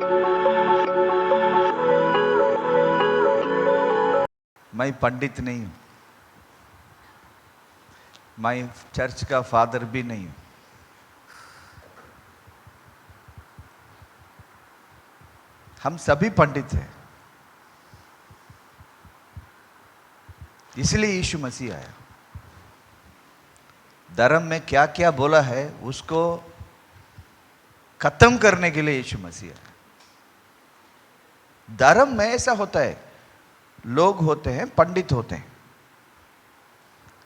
मैं पंडित नहीं हूं, मैं चर्च का फादर भी नहीं हूं। हम सभी पंडित हैं, इसलिए यीशु मसीह आया। धर्म में क्या क्या बोला है उसको खत्म करने के लिए यीशु मसीह आया। धर्म में ऐसा होता है, लोग होते हैं, पंडित होते हैं।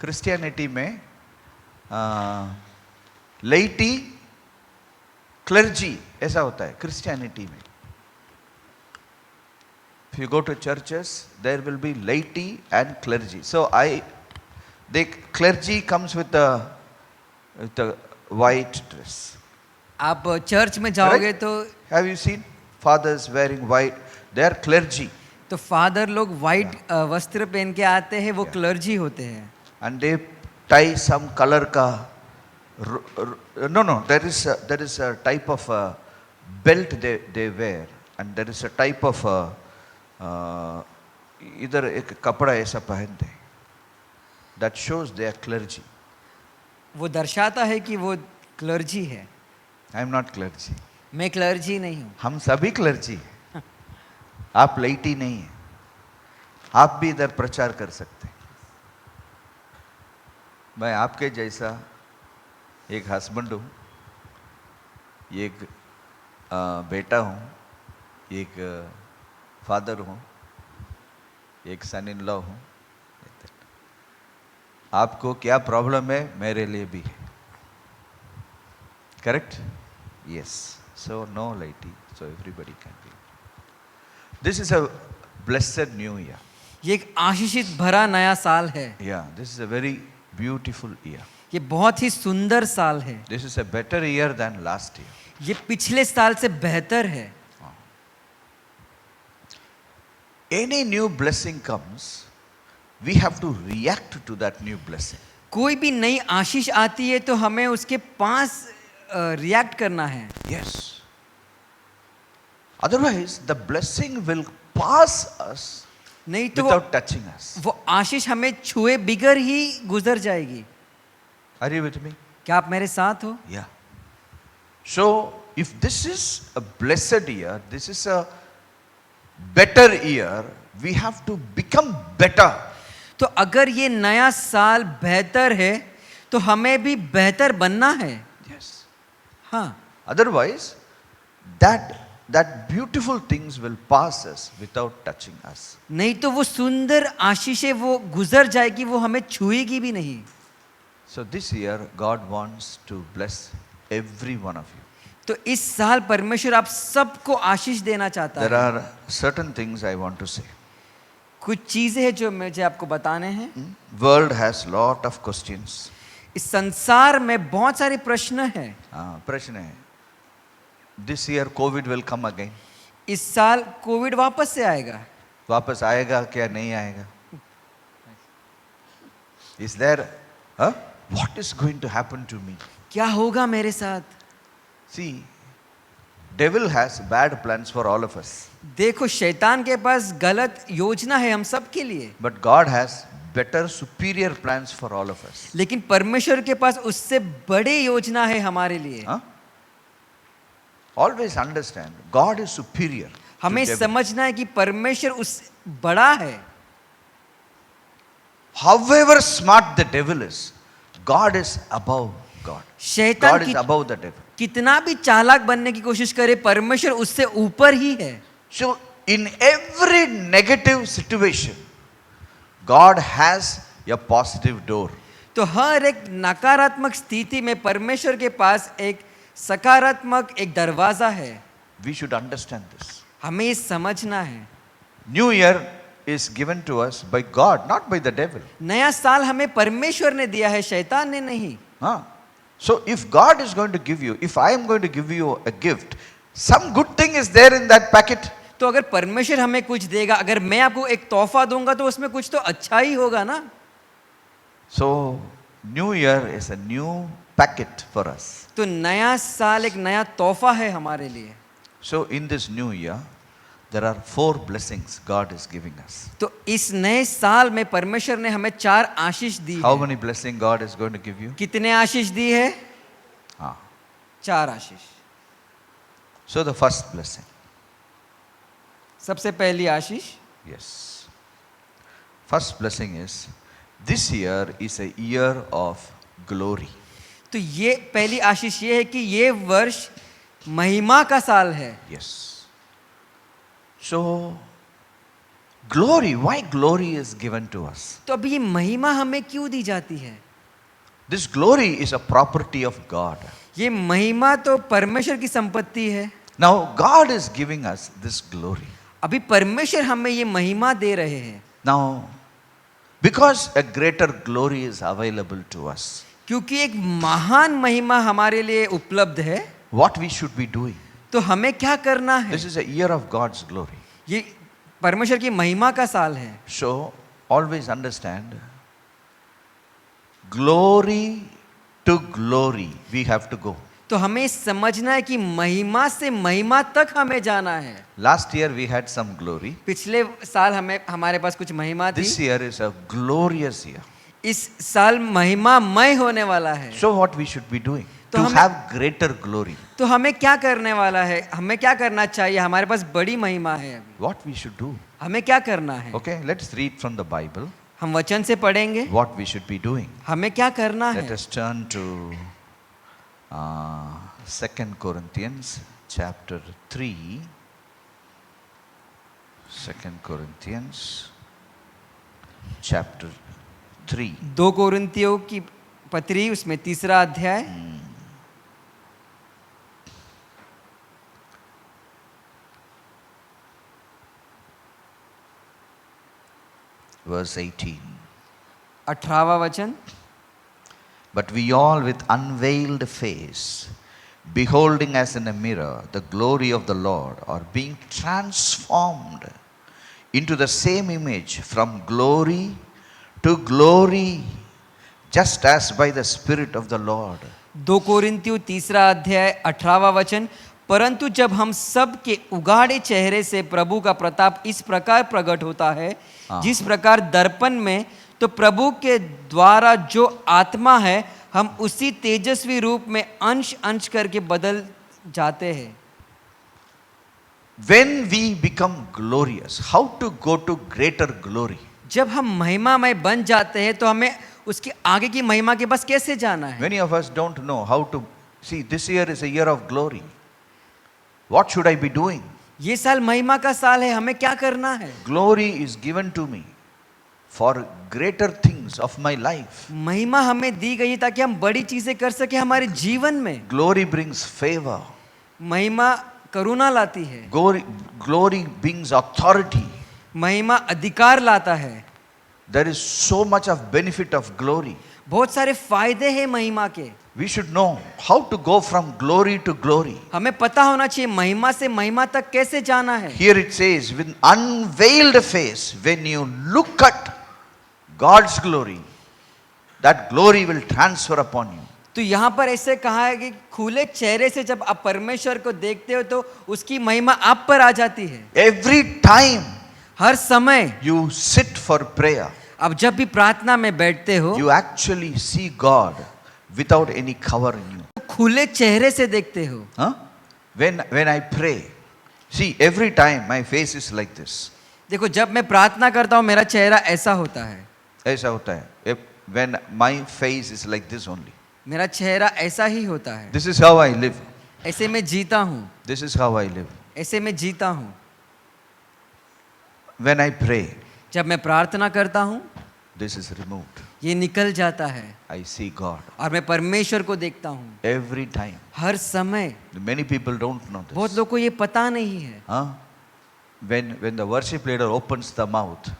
क्रिश्चियनिटी में लेटी क्लर्जी ऐसा होता है क्रिश्चियनिटी में। If you go to churches, there will be laity and clergy. So the clergy comes with a white dress. आप चर्च में जाओगे तो Have you seen fathers wearing white? They are clergy. तो father लोग white वस्त्र पहन के आते हैं, वो क्लर्जी होते हैं। And they tie some color ka. No. There is a type of belt they wear, and there is a type of इधर एक कपड़ा ऐसा पहनते हैं। That shows they are clergy. वो दर्शाता है कि वो क्लर्जी है। I am not clergy. मैं क्लर्जी नहीं हूँ। हम सभी क्लर्जी हैं। आप लेटी नहीं हैं। आप भी इधर प्रचार कर सकते हैं। मैं आपके जैसा एक हस्बैंड हूँ, एक बेटा हूँ, एक फादर हूँ, एक सन इन लॉ हूँ। आपको क्या प्रॉब्लम है, मेरे लिए भी है। Correct? Yes. So no laity, so everybody can be. This is a blessed new year. ये एक आशीषित भरा नया साल है। या this is a very beautiful year. ये बहुत ही सुंदर साल है। This is a better year than last year. ये पिछले साल से बेहतर है। Any new blessing comes, we have to react to that new blessing. कोई भी नई आशीष आती है तो हमें उसके पास रिएक्ट करना है। Yes. Otherwise, the blessing will pass us नहीं तो without touching us. वो आशीष हमें छुए बिगर ही गुजर जाएगी। Are you with me? क्या आप मेरे साथ हो? Yeah. So, if this is a blessed year, this is a better year, we have to become better. तो अगर ये नया साल बेहतर है तो हमें भी बेहतर बनना है। Yes. हाँ, Otherwise, that beautiful things will pass us without touching us. नहीं तो वो सुंदर आशीषें वो गुजर जाएगी, वो हमें छुएगी भी नहीं। So this year, God wants to bless every one of you. तो इस साल परमेश्वर आप सबको आशीष देना चाहता There है। are certain things I want to say. कुछ चीजें हैं जो मुझे आपको बताने हैं। World has lot of questions. इस संसार में बहुत सारे प्रश्न हैं। प्रश्न है, this year COVID will come again. इस साल कोविड वापस से आएगा। वापस आएगा क्या नहीं आएगा? Is there, what is going to happen to me? क्या होगा मेरे साथ? See, devil has bad plans for all of us. देखो, शैतान के पास गलत योजना है हम सब के लिए, But God has better, superior plans for all of us. लेकिन परमेश्वर के पास उससे बड़ी योजना है हमारे लिए। Always understand, God is superior. हमें समझना है कि परमेश्वर उस बड़ा है। However smart the devil is, God is above God. शैतान God is above the devil. कितना भी चालाक बनने की कोशिश करे, परमेश्वर उससे ऊपर ही है। So in every negative situation, God has a positive door. तो हर एक नकारात्मक स्थिति में परमेश्वर के पास एक सकारात्मक एक दरवाजा है। We should understand this. हमें ये समझना है। New year is given to us by God, not by the devil. नया साल हमें परमेश्वर ने दिया है, शैतान ने नहीं। So if God is going to give you, if I am going to give you a gift, some good thing is there in that packet. तो अगर परमेश्वर हमें कुछ देगा, अगर मैं आपको एक तोहफा दूंगा तो उसमें कुछ तो अच्छा ही होगा ना। So new year is a new packet for us. तो नया साल एक नया तोहफा है हमारे लिए। So in this new year, there are 4 blessings God is giving us. तो इस नए साल में परमेश्वर ने हमें 4 आशीष दी How है। many blessings God is going to give you? कितने आशीष दी है? Ah. 4 Ashish. So the first blessing, सबसे पहली आशीष, yes. First blessing is, this year is a year of glory. तो ये पहली आशीष ये है कि ये वर्ष महिमा का साल है। Yes. So, glory, why glory is given to us? तो अब ये महिमा हमें क्यों दी जाती है? This glory is a property of God. ये महिमा तो परमेश्वर की संपत्ति है। Now, God is giving us this glory. अभी परमेश्वर हमें ये महिमा दे रहे हैं। Now, because a greater glory is available to us, क्योंकि एक महान महिमा हमारे लिए उपलब्ध है, what we should be doing? तो हमें क्या करना है? This is a year of God's glory. ये परमेश्वर की महिमा का साल है। So, always understand, glory to glory, we have to go. तो हमें समझना है कि महिमा से महिमा तक हमें जाना है। Last year we had some glory. पिछले साल हमारे पास कुछ महिमा थी। This year is a glorious year. इस साल महिमामय होने वाला है। So what we should be doing? तो To हमें- have greater glory. तो हमें क्या करने वाला है? हमें क्या करना चाहिए? हमारे पास बड़ी महिमा है अभी। What we should do? हमें क्या करना है? Okay, let's read from the Bible हम वचन से पढ़ेंगे। what we should be doing. हमें क्या करना Let है? us turn to 2 Corinthians chapter 3. 2 Corinthians chapter 3. 2 कोरिन्थियों की पत्री, उसमें 3रा अध्याय, Verse 18. 18वां वचन। But we all with unveiled face, beholding as in a mirror the glory of the Lord, are being transformed into the same image from glory to glory, just as by the Spirit of the Lord. 2 कोरिन्थियों 3रा अध्याय 18वां वचन। परंतु जब हम सब के उगाड़े चेहरे से प्रभु का प्रताप इस प्रकार प्रकट होता है, जिस प्रकार दर्पण में, तो प्रभु के द्वारा जो आत्मा है, हम उसी तेजस्वी रूप में अंश अंश करके बदल जाते हैं। When we become glorious, how to go to greater glory? जब हम महिमामय बन जाते हैं तो हमें उसकी आगे की महिमा के पास कैसे जाना है? Many of us don't know how to see. This year is a year of glory. What should I be doing? ये साल महिमा का साल है, हमें क्या करना है? Glory is given to me for greater things of my life. महिमा हमें दी गई है ताकि हम बड़ी चीजें कर सके हमारे जीवन में। Glory brings favor. महिमा करुणा लाती है। Glory brings authority. महिमा अधिकार लाता है। There is so much of benefit of glory. बहुत सारे फायदे हैं महिमा के। We should know how to go from glory to glory. हमें पता होना चाहिए महिमा से महिमा तक कैसे जाना है। Here it says, with unveiled face, when you look at God's glory, that glory will transfer upon you. तो यहाँ पर ऐसे कहा है कि खुले चेहरे से जब आप परमेश्वर को देखते हो तो उसकी महिमा आप पर आ जाती है। Every time हर समय you sit for prayer, आप जब भी प्रार्थना में बैठते हो, you actually see God without any cover in you. तो खुले चेहरे से देखते हो। Huh? When I pray, see, every time my face is like this. देखो, जब मैं प्रार्थना करता हूँ मेरा चेहरा ऐसा होता है। ऐसा होता है. When my face is like this only. मेरा चेहरा ऐसा ही होता है। This is how I live. ऐसे मैं जीता हूँ। This is how I live. ऐसे मैं जीता हूँ। When I pray, जब मैं प्रार्थना करता हूँ this is removed. ये निकल जाता है I see God और मैं परमेश्वर को देखता हूँ every time. हर समय। Many people don't know बहुत this. लोगों को ये पता नहीं है। Huh? When the worship leader opens the mouth,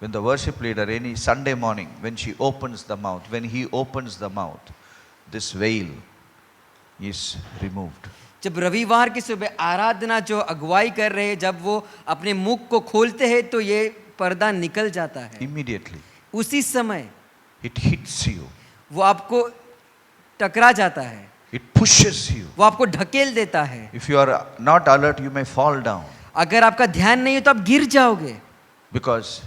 when the worship leader any Sunday morning, when she opens the mouth, when he opens the mouth, this veil is removed. जब रविवार की सुबह आराधना जो अगुवाई कर रहे हैं, जब वो अपने मुख को खोलते हैं तो ये पर्दा निकल जाता है। Immediately, उसी समय it hits you. वो आपको टकरा जाता है। It pushes you. वो आपको ढकेल देता है. If you are not alert, you may fall down अगर आपका ध्यान नहीं है तो आप गिर जाओगे, because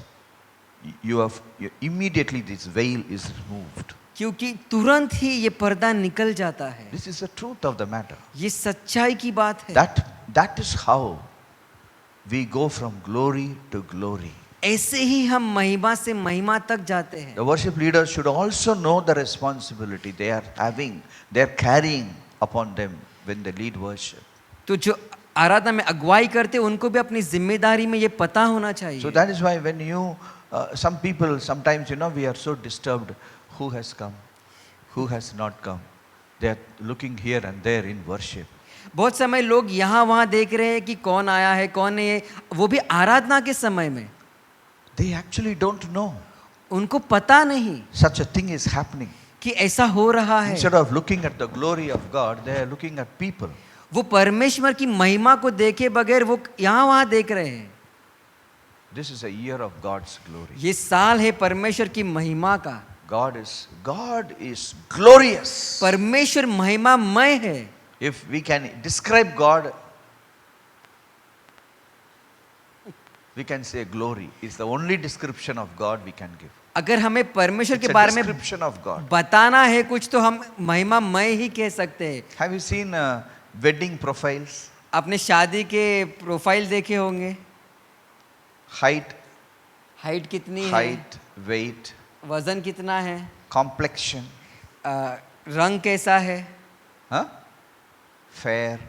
immediately this veil is removed. क्योंकि तुरंत ही ये पर्दा निकल जाता है. This is the truth of the matter. ये सच्चाई की बात है. That is how we go from glory to glory. ऐसे ही हम महिमा से महिमा तक जाते हैं. The worship leaders should also know the responsibility they are carrying upon them when they lead worship. तो जो आराधना में अगुवाई करते हैं उनको भी अपनी जिम्मेदारी में ये पता होना चाहिए. So that is why when some people, sometimes we are so disturbed, who has come, who has not come. They are looking here and there in worship. बहुत समय लोग यहाँ वहाँ देख रहे हैं कि कौन आया है कौन नहीं है, वो भी आराधना के समय में. They actually don't know उनको पता नहीं such a thing is happening. कि ऐसा हो रहा है. Instead of looking at the glory of God, they are looking at people. वो परमेश्वर की महिमा को देखे बगैर वो यहाँ वहाँ देख रहे हैं. This is a year of God's glory. ये साल है परमेश्वर की महिमा का. God is glorious. परमेश्वर महिमामय है. If we can describe God, we can say glory is the only description of God we can give. अगर हमें परमेश्वर It's के a बारे में description of God. बताना है कुछ तो हम महिमामय ही कह सकते हैं. Have you seen wedding profiles? आपने शादी के प्रोफाइल देखे होंगे. हाइट कितनी है, height, weight, वजन कितना है, complexion, रंग कैसा है, huh? Fair.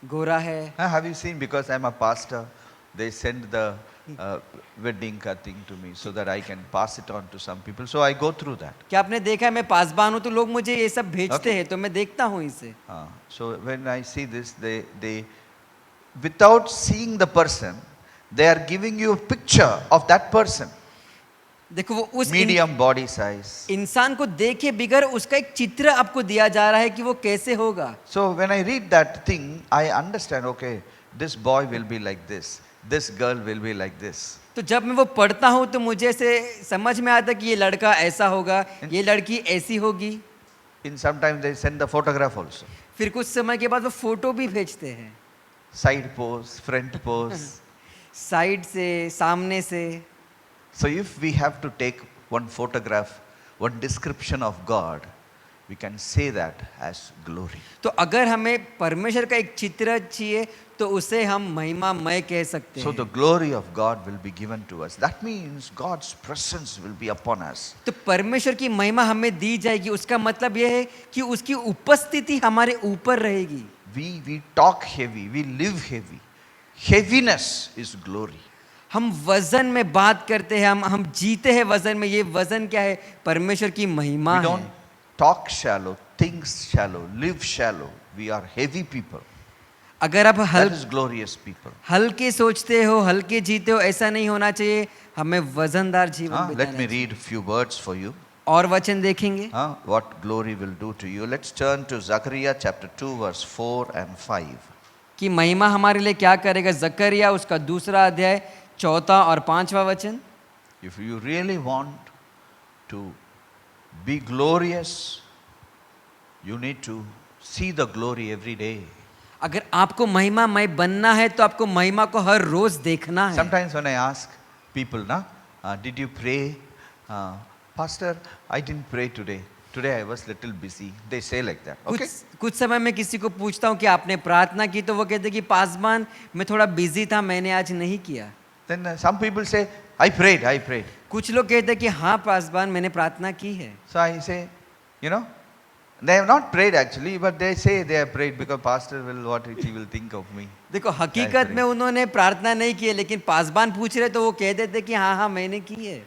गोरा है. Have you seen? Because I'm a pastor, they send the wedding thing to me so that I can pass it on to some people. So I go through that. क्या आपने देखा है, मैं पासबान हूँ तो लोग मुझे ये सब भेजते हैं तो मैं देखता हूँ इसे. So when I see this, they without seeing the person, they are giving you a picture of that person. देखो वो उस Medium body size. इंसान को देखे बिगर उसका एक चित्र आपको दिया जा रहा है कि वो कैसे होगा. So when I read that thing, I understand, okay, this boy will be like this, this girl will be like this. तो जब मैं वो पढ़ता हूँ तो मुझे ऐसे समझ में आता कि ये लड़का ऐसा होगा, ये लड़की ऐसी होगी. In sometimes they send the photograph also. फिर कुछ समय के बाद वो फोटो भी भेजते हैं. Side pose, front pose. Side से, सामने से. So if we have to take one photograph, one description of God, we can say that as glory. तो अगर हमें परमेश्वर का एक चित्र चाहिए तो उसे हम महिमामय कह सकते So हैं. the glory of God will be given to us. That means God's presence will be upon us. तो परमेश्वर की महिमा हमें दी जाएगी. उसका मतलब यह है कि उसकी उपस्थिति हमारे ऊपर रहेगी. We talk heavy, we live heavy. Heaviness is glory. हम वजन में बात करते हैं, हम जीते हैं वजन में. ये वजन क्या है? परमेश्वर की महिमा We है. don't talk shallow, think shallow, live shallow. We are heavy people. अगर आप That is glorious people. हल्के सोचते हो, हल्के जीते हो, ऐसा नहीं होना चाहिए. हमें वजनदार जीवन Let बिताना me चाहिए. read few words for you. और वचन देखेंगे. What glory will do to you. Let's turn to Zechariah chapter 2 verse 4 and 5. कि महिमा हमारे लिए क्या करेगा. जकरिया उसका 2 अध्याय 4 और 5 वचन. If you really want to be glorious, you need to see the glory every day. अगर आपको महिमामय बनना है तो आपको महिमा को हर रोज देखना है. Sometimes when I ask people, did you pray? Pastor, I didn't pray today. Today I was little busy. They say like that. Okay? कुछ समय में किसी को पूछता हूँ कि आपने प्रार्थना की तो वो कहते कि पासबान मैं थोड़ा बिजी था, मैंने आज नहीं किया. Then some people say, I prayed. कुछ लोग कहते हैं कि हाँ पासबान मैंने प्रार्थना की है. So I say, they have not prayed actually, but they say they have prayed because pastor what he will think of me. देखो हकीकत में उन्होंने प्रार्थना नहीं की है, लेकिन पासबान पूछ रहे तो वो कह देते कि हाँ मैंने की है.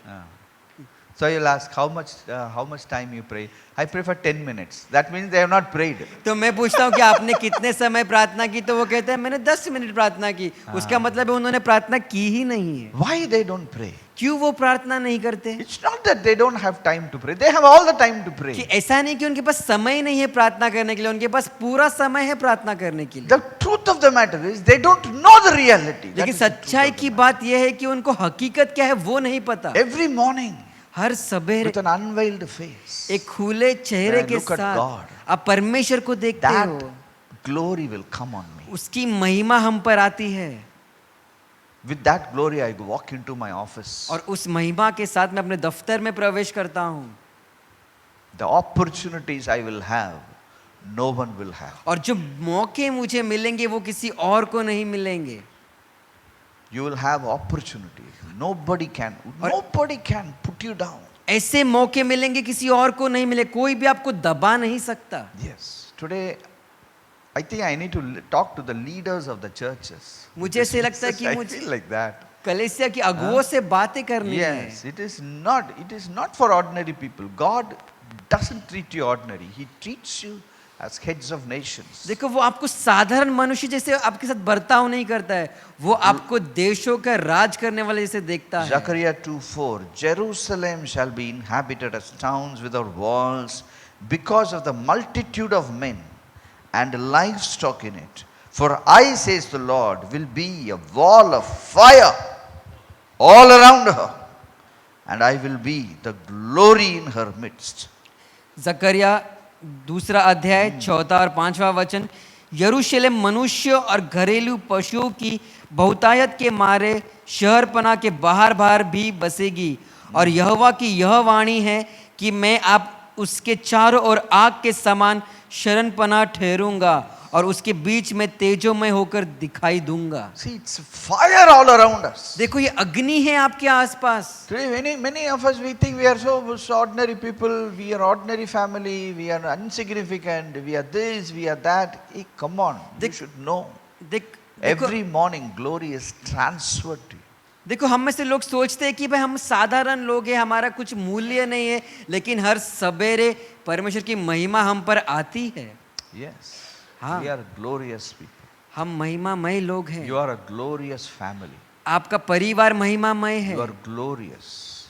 So you'll ask, how much time you pray? I pray for 10 minutes. That means they have not prayed. तो मैं पूछता हूँ कि आपने कितने समय प्रार्थना की, तो वो कहते हैं मैंने 10 मिनट प्रार्थना की. उसका मतलब है उन्होंने प्रार्थना की ही नहीं है. Why they don't pray? क्यों वो प्रार्थना नहीं करते? It's not that they don't have time to pray. They have all the time to pray. कि ऐसा नहीं कि उनके पास समय नहीं है प्रार्थना करने के लिए, उनके पास पूरा समय है प्रार्थना करने के लिए. The truth of the matter is they don't know the reality. लेकिन सच्चाई की बात यह है कि उनको हकीकत क्या है वो नहीं पता. Every morning हर सवेरे with an unveiled face. एक खुले चेहरे When I के look at साथ God, आप परमेश्वर को देखते that हो, glory will come on me. उसकी महिमा हम पर आती है With that glory, I walk into my office. और उस महिमा के साथ मैं अपने दफ्तर में प्रवेश करता हूँ The opportunities I will have, no one will have. और जो मौके मुझे मिलेंगे वो किसी और को नहीं मिलेंगे. You will have opportunities. Nobody can put you down. ऐसे मौके मिलेंगे किसी और को नहीं मिले, कोई भी आपको दबा नहीं सकता. Yes. Today, I think I need to talk to the leaders of the churches. मुझे ऐसे लगता है कि I मुझे feel like that. कलीसिया की अगुओं से बातें करनी है. Yes, it is not for ordinary people. God doesn't treat you ordinary. He treats you as heads of nations. देखो वो आपको साधारण मनुष्य जैसे आपके साथ बर्ताव नहीं करता है, वो आपको देशों का राज करने वाले जैसे देखता है. Zechariah 2:4, Jerusalem shall be inhabited as towns without walls because of the multitude of men and livestock in it. For I, says the Lord, will be a wall of fire all around her, and I will be the glory in her midst. जकरिया 2 अध्याय 4 और 5 वचन. यरूशलेम मनुष्य और घरेलू पशुओं की बहुतायत के मारे शहरपना के बाहर बाहर भी बसेगी, और यहोवा की यह वाणी है कि मैं आप उसके चारों ओर आग के समान शरणपना ठहरूंगा और उसके बीच में तेजोमय होकर दिखाई दूंगा. See, it's fire all around us. देखो ये अग्नि है आपके आसपास. Today, many of us, we think we are so ordinary people, we are ordinary family, we are insignificant, we are this, we are that. Hey, come on, you should know. Every morning, glory is transferred to you. देखो हम में से लोग सोचते हैं कि भाई हम साधारण लोग हैं, हमारा कुछ मूल्य नहीं है, लेकिन हर सवेरे परमेश्वर की महिमा हम पर आती है. Yes. हाँ. We are glorious people. हम महिमामय लोग हैं. You are a glorious family. आपका परिवार महिमामय है. You are glorious.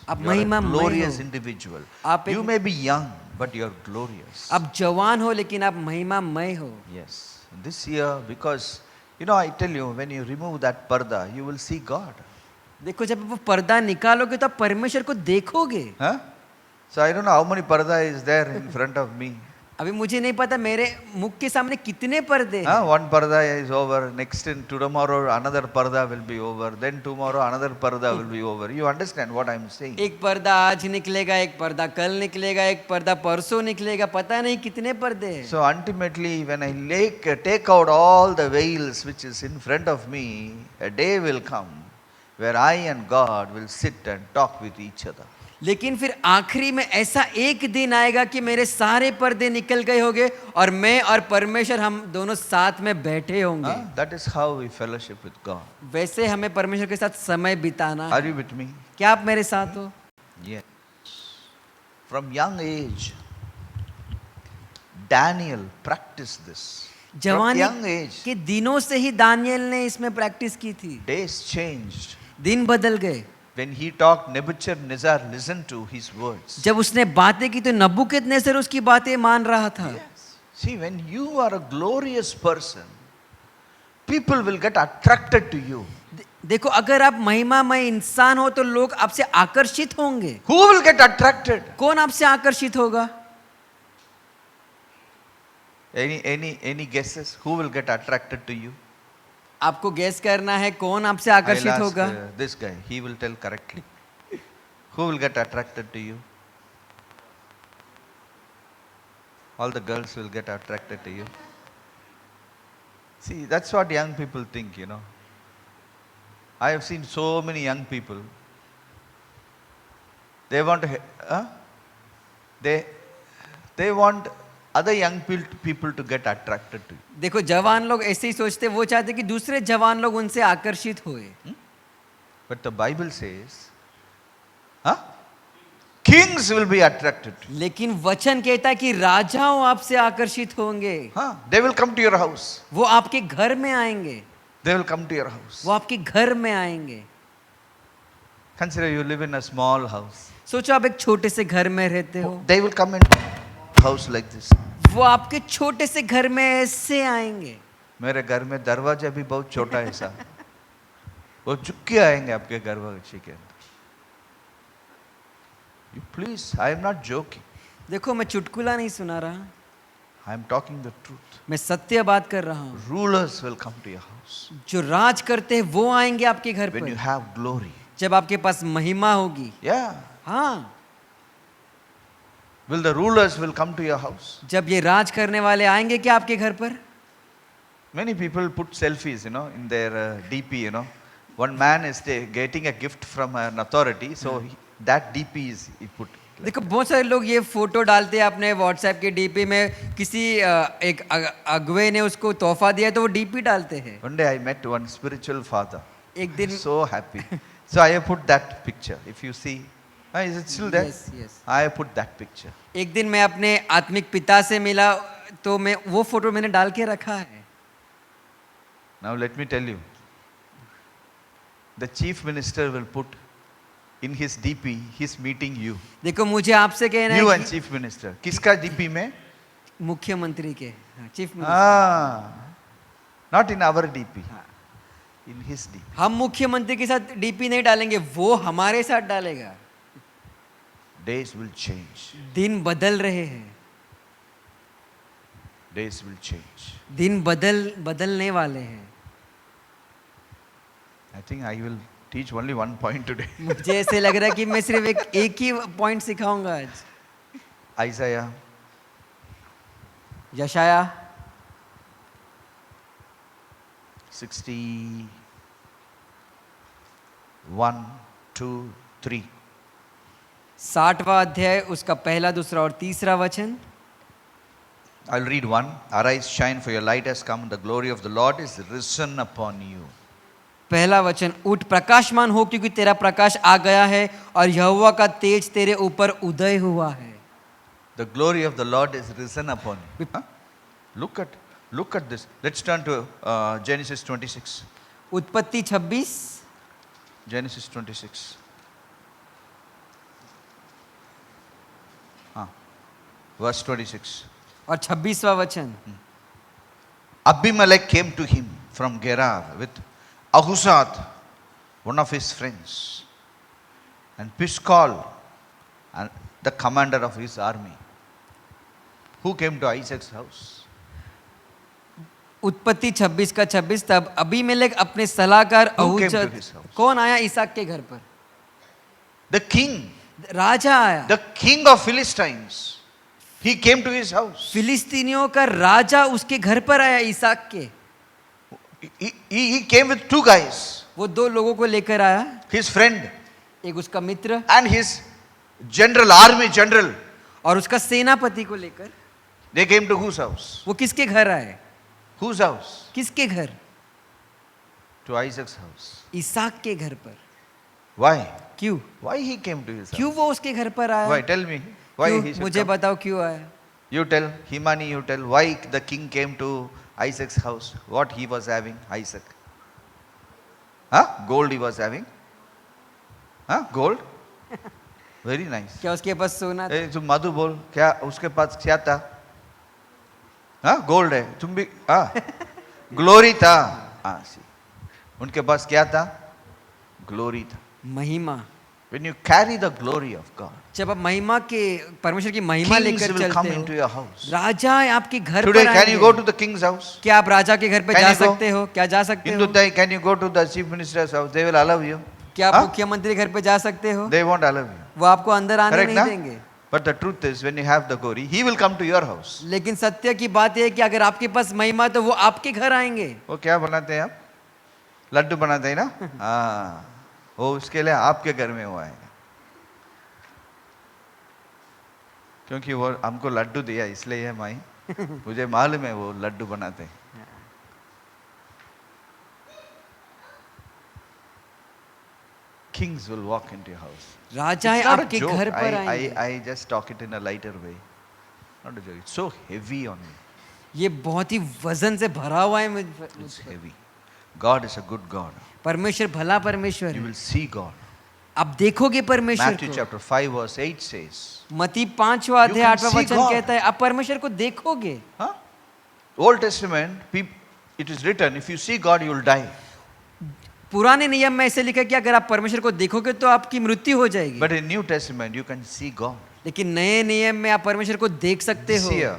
आप You are a महिमामय glorious हो. individual. आप You एक- may be young, but you are glorious. आप जवान हो लेकिन आप महिमामय हो. Yes. This year, because, I tell you, when you remove that parda, you will see God. देखो जब वो पर्दा निकालोगे तो आप परमेश्वर को देखोगे. Huh? So I don't know how many parda is there in front of me. अभी मुझे नहीं पता मेरे मुख के सामने कितने पर्दे हैं. One parda is over. Next tomorrow another parda will be over. Then tomorrow another parda will be over. You understand what I am saying? एक पर्दा आज निकलेगा, एक पर्दा कल निकलेगा, एक पर्दा परसों निकलेगा, पता नहीं कितने पर्दे हैं. So ultimately, when I take out all the veils which is in front of me, a day will come where I and God will sit and talk with each other. लेकिन फिर आखिरी में ऐसा एक दिन आएगा कि मेरे सारे पर्दे निकल गए होंगे और मैं और परमेश्वर हम दोनों साथ में बैठे होंगे. That is how we fellowship with God. वैसे हमें परमेश्वर के साथ समय बिताना है. Are you with me? क्या आप मेरे साथ हो? Yes. From young age, Daniel practiced this. From जवानी young age, के दिनों से ही दानियल ने इसमें प्रैक्टिस की थी. days changed. दिन बदल गए. When he talked, Nebuchadnezzar listened to his words. जब उसने बातें की तो नबूकदनेस्सर उसकी बातें मान रहा था. Yes. See, when you are a glorious person, people will get attracted to you. देखो अगर आप महिमामय इंसान हो तो लोग आपसे आकर्षित होंगे. Who will get attracted? कौन आपसे आकर्षित होगा? Any guesses? Who will get attracted to you? आपको गैस करना है कौन आपसे I'll आकर्षित ask, होगा. this guy. He will tell correctly. Who will get attracted to you? All the girls will get attracted to you. See, that's what young people think, I have seen so many young people. They want they want other young people to get attracted to you. देखो जवान लोग ऐसे ही सोचते, वो चाहते कि दूसरे जवान लोग उनसे आकर्षित होए. But the Bible says, kings will be attracted to you. लेकिन वचन कहता है कि राजाओं आपसे आकर्षित होंगे. They will come to your house. वो आपके घर में आएंगे. They will come to your house. वो आपके घर में आएंगे. Consider you live in a small house. सोचो आप एक छोटे से घर में रहते हो. They will come into a house like this. वो आपके छोटे से घर में ऐसे आएंगे. मेरे घर में दरवाजा भी बहुत छोटा है सा. वो चुपके आएंगे आपके दरवाजे के अंदर. You please, I am not joking. देखो मैं चुटकुला नहीं सुना रहा, I am talking the truth. मैं सत्य बात कर रहा हूँ। Rulers will come to your house जो राज करते हैं वो आएंगे आपके घर when you पर, have glory. जब आपके पास महिमा होगी। Yeah. हाँ, Will the rulers will come to your house? जब ये राज करने वाले आएंगे क्या आपके घर पर? Many people put selfies, in their DP, One man is getting a gift from an authority, so that DP is he put. देखो बहुत सारे लोग ये फोटो डालते हैं अपने व्हाट्सएप के डीपी में, किसी एक अगुवे ने उसको तोहफा दिया तो वो डीपी डालते हैं। One day I met one spiritual father. एक दिन So happy. So I put that picture. If you see, is it still there? Yes, yes. I put that picture. एक दिन मैं अपने आत्मिक पिता से मिला तो मैं वो फोटो मैंने डाल के रखा है। Now let me tell you. The chief minister will put in his DP, he's meeting you. देखो मुझे आपसे कहना You है and chief minister. किसका DP में? मुख्यमंत्री के, chief minister. Not in our DP. In his DP. हम मुख्यमंत्री के साथ डीपी नहीं डालेंगे, वो हमारे साथ डालेगा। Days will change. दिन बदल रहे हैं, Days will change. दिन बदलने वाले हैं। I think I will teach only one point today. मुझे ऐसे लग रहा है कि मैं सिर्फ एक ही पॉइंट सिखाऊंगा आज। Isaiah यशाया 61, 2, 3. 60वां अध्याय उसका पहला, दूसरा और तीसरा वचन। I'll read one. Arise, shine, for your light has come. The glory of the Lord is risen upon you. पहला वचन, उठ प्रकाशमान हो क्योंकि तेरा प्रकाश आ गया है और यहोवा का तेज तेरे ऊपर उदय हुआ है। The glory of the Lord is risen upon you. Huh? Look at this. Let's turn to Genesis 26. उत्पत्ति 26, Genesis 26. Verse 26. और 26वां वचन। Abimelech came to him from Gerar with Ahuzat, one of his friends, and Pishkal, and the commander of his army. Who came to Isaac's house? उत्पत्ति 26 का 26, तब Abimelech अपने सलाहकार Who came to अहूजत, his house? कौन आया इसहाक के घर पर? The king, राजा आया। the king of Philistines. He came to his house. फिलिस्तीनियों का राजा उसके घर पर आया इसहाक के। He came with two guys, वो दो लोगों को लेकर आया, his friend एक उसका मित्र and his general, army general. और उसका सेनापति को लेकर। They came to whose house? वो किसके घर आए? Whose house? किसके घर? To Isaac's house. इसहाक के घर पर। Why? क्यों? Why he came to his house? क्यों वो उसके घर पर आया? Why? Tell me. Why क्यों? he should मुझे come? बताओ क्यों आया? You tell, Himani, you tell. Why the king came to Isaac's house? What he was having, Isaac? Gold he was having? Gold? Very nice. क्या उसके पास सोना था? तुम मधु बोल, क्या उसके पास क्या था? गोल्ड है. तुम भी ग्लोरी था. see. उनके पास क्या था? ग्लोरी था. महिमा। When you carry the glory of God, जब आप महिमा के, परमेश्वर की महिमा kings लेकर will come चलते into हो, your house. राजा आपके घर Today, पर can you go to आएंगे। the king's house? क्या आप राजा के घर पे Can जा you go? सकते हो? क्या जा सकते हो? Induttai, can you go to the chief minister's house? They will allow you. क्या आप हाँ? मुख्यमंत्री घर पे जा सकते हो? They won't allow you. वो आपको अंदर आने Correct नहीं ना? देंगे। But the truth is, when you have the glory, he will come to your house. लेकिन सत्य की बात यह है कि अगर आपके पास महिमा है तो वो आपके घर आएंगे। वो क्या बनाते हैं आप? लड्डू बनाते हैं ना? वो उसके लिए आपके घर में वो आएगा. क्योंकि वो हमको लड्डू दिया इसलिए है माई. मुझे मालूम है वो लड्डू बनाते हैं. Kings will walk into your house. Raja It's not a आपके joke. घर पर आएंगे। I just talk it in a lighter way. Not a joke. It's so heavy on me. ये बहुत ही वजन से भरा हुआ है मुझ It's पर। heavy. God is a good God. परमेश्वर भला परमेश्वर You है। will see God. आप देखोगे परमेश्वर Matthew को। chapter 5 verse 8 says. मती 5वां You अध्याय can 8वां see वचन God. कहता है आप परमेश्वर को देखोगे। Huh? Old Testament, it is written, if you see God, you will die. पुराने नियम में ऐसे लिखा है कि अगर आप परमेश्वर को देखोगे तो आपकी मृत्यु हो जाएगी, But in New Testament, you can see God. लेकिन नए नियम में आप परमेश्वर को देख सकते This हो। year,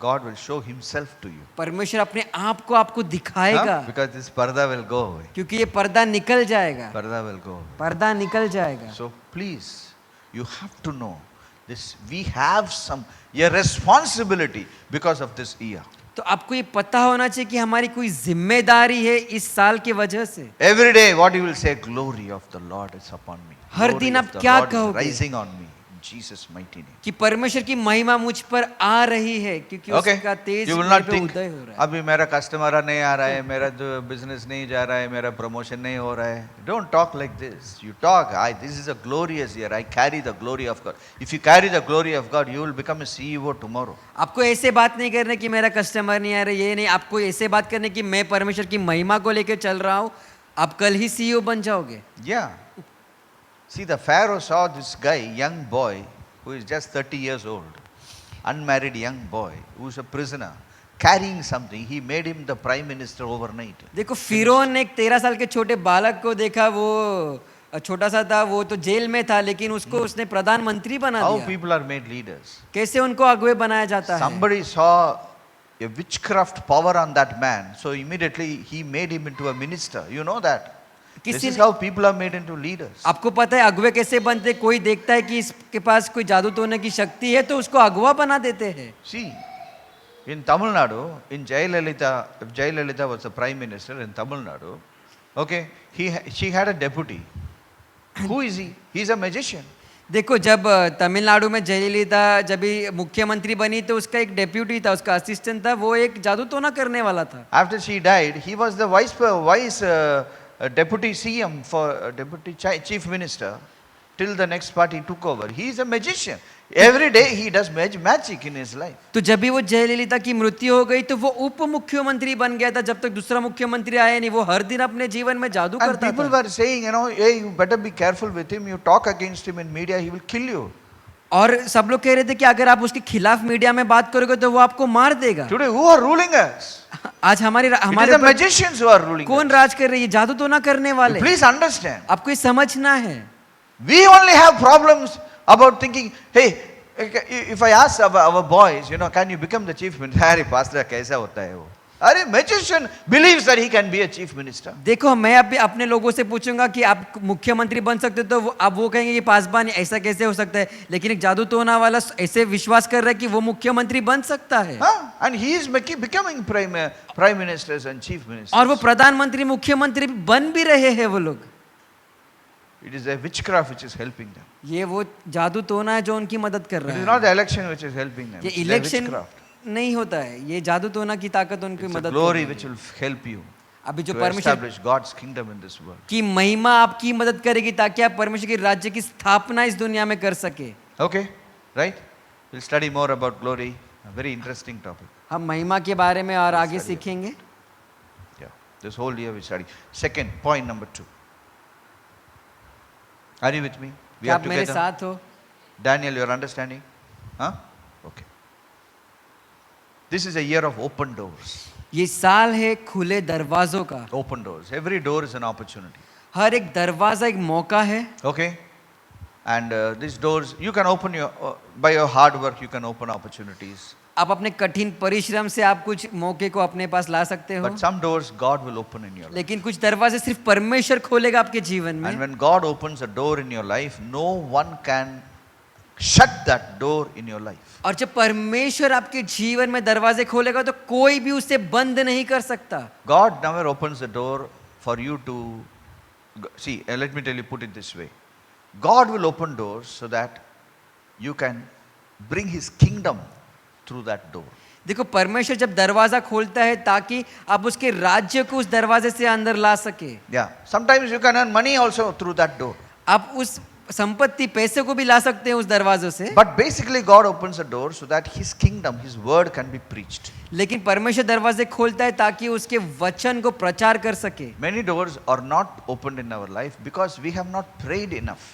God will show Himself to you. परमेश्वर अपने आप को आपको दिखाएगा, Huh? Because this parda will go away. क्योंकि ये पर्दा निकल जाएगा, Parda will go away. पर्दा निकल जाएगा। So please, you have to know this. We have a responsibility because of this year. तो आपको ये पता होना चाहिए कि हमारी कोई जिम्मेदारी है इस साल की वजह से। Every day, what you will say, glory of the Lord is upon me. Her Glory दिन of आप the क्या Lord is कहोगे? rising on me. In Jesus' mighty name. कि परमेश्वर की महिमा मुझ पर आ रही है, क्योंकि Okay. उसका तेज You will मेरे not पे think, उदय हो रहा है। अभी मेरा कस्टमर नहीं आ रहा है, मेरा बिजनेस नहीं जा रहा है, मेरा प्रमोशन नहीं हो रहा है. Don't talk like this. You talk, this is a glorious year. I carry the glory of God. If you carry the glory of God, you will become a CEO tomorrow. आपको ऐसे बात नहीं करने कि मेरा कस्टमर नहीं आ रहा, ये नहीं, आपको ऐसे बात करने कि मैं परमेश्वर की महिमा को लेकर चल रहा हूँ, आप कल ही सीईओ बन जाओगे। Yeah. See, the Pharaoh saw this guy, young boy, who is just 30 years old, unmarried young boy, who is a prisoner, carrying something. He made him the prime minister overnight. देखो फिरौन ने एक 13 साल के छोटे बालक को देखा, वो छोटा सा था, वो तो जेल में था, लेकिन उसको उसने प्रधानमंत्री बना How दिया। people are made leaders. कैसे उनको अगुवे बनाया जाता है। Somebody saw a witchcraft power on that man, so immediately he made him into a minister. You know that. This किसी is ने- how people are made into leaders. आपको पता है अगुवे कैसे बनते? कोई देखता है कि इसके पास कोई जादू टोने की शक्ति है तो उसको अगुवा बना देते हैं। See, in Tamil Nadu, in Jayalalitha, if Jayalalitha was the prime minister in Tamil Nadu, okay, she had a deputy. Who is he? He's a magician. देखो जब तमिलनाडु में जयललिता जब भी मुख्यमंत्री बनी तो उसका एक डेप्यूटी था, उसका असिस्टेंट था, वो एक जादू टोना करने वाला था। After she died, he was the vice deputy CM for deputy chief minister till the next party took over. He is a magician. Every day he does magic in his life. तो जब भी वो जयललिता की मृत्यु हो गई तो वो उप मुख्यमंत्री बन गया था, जब तक दूसरा मुख्यमंत्री आया नहीं। वो हर दिन अपने जीवन में जादू And करता people था। were saying, hey, you better be careful with him. You talk against him in media, he will kill you. और सब लोग कह रहे थे कि अगर आप उसके खिलाफ मीडिया में बात करोगे तो वो आपको मार देगा। Today, who are ruling us? आज हमारे It is हमारे the ऊपर magicians who are ruling कौन us. राज कर रही है? जादू टोना करने वाले। Please understand. आपको ये समझना है। We only have problems about thinking, hey, if I ask our boys, can you become the chief minister? अरे pastor कैसा होता है वो? अरे magician believes that he can be a chief minister. देखो मैं अभी अपने लोगों से पूछूंगा कि आप मुख्यमंत्री बन सकते हो, तो अब वो कहेंगे कि पासवान ऐसा कैसे हो सकता है, लेकिन एक जादू टोना वाला ऐसे विश्वास कर रहा है कि वो मुख्यमंत्री बन सकता है। Huh? And he is becoming prime ministers and chief ministers. और वो प्रधानमंत्री मुख्यमंत्री बन भी रहे हैं वो लोग। It is a witchcraft which is helping them. ये वो जादू टोना है जो उनकी मदद कर It रहा is है। not the election which is helping them. ये It is the election witchcraft. नहीं होता है, ये जादू टोना की ताकत उनकी It's a मदद glory कर रही which है। will help you अभी जो to परमेश्वर establish God's kingdom in this world. की महिमा आपकी मदद करेगी ताकि आप परमेश्वर के राज्य की स्थापना इस दुनिया में कर सके। Okay? Right? We'll study more about glory. A very interesting topic. हम महिमा के बारे में और आगे सीखेंगे। Yeah. This whole year we study. Second, point number 2. Are you with me? We क्या are आप मेरे together. साथ हो? Daniel, you're understanding? Huh? Okay. This is a year of open doors. ये साल है खुले दरवाजों का। Open doors. Every door is an opportunity. हर एक दरवाजा एक मौका है। Okay? And these doors, you can open by your hard work, you can open opportunities. आप अपने कठिन परिश्रम से आप कुछ मौके को अपने पास ला सकते हो, But some doors God will open in your life. लेकिन कुछ दरवाजे सिर्फ परमेश्वर खोलेगा आपके जीवन And में। when God opens a door in your life, no one can shut that door in your life. और जब परमेश्वर आपके जीवन में दरवाजे खोलेगा तो कोई भी उसे बंद नहीं कर सकता। God never opens the door for you to see. Let me tell you, put it this way. God will open doors so that you can bring His kingdom through that door. देखो परमेश्वर जब दरवाजा खोलता है ताकि आप उसके राज्य को उस दरवाजे से अंदर ला सके। Yeah. Sometimes you can earn money also through that door. आप उस संपत्ति पैसे को भी ला सकते हैं उस दरवाजों से। But basically, God opens a door so that His kingdom, His word can be preached. लेकिन परमेश्वर दरवाजे खोलता है ताकि उसके वचन को प्रचार कर सके। Many doors are not opened in our life because we have not prayed enough.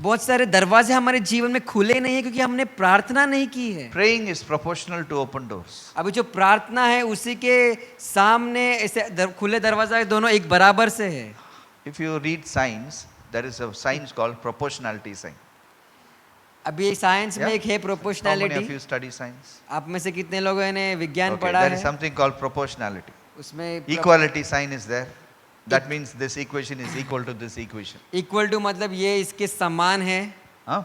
बहुत सारे दरवाजे हमारे जीवन में खुले नहीं है क्योंकि हमने प्रार्थना नहीं की है। Praying is proportional to open doors. अभी जो प्रार्थना है उसी के सामने ऐसे खुले दरवाजा दोनों एक बराबर से है। If you read science, there is a science called proportionality sign. अभी साइंस में Yeah? एक है How many of proportionality. you study science? आप में से कितने लोगों ने विज्ञान Okay, पढ़ा there is है? something called proportionality. उसमें Equality sign is there. That means this equation is equal to this equation. Equal to मतलब ये इसके समान है.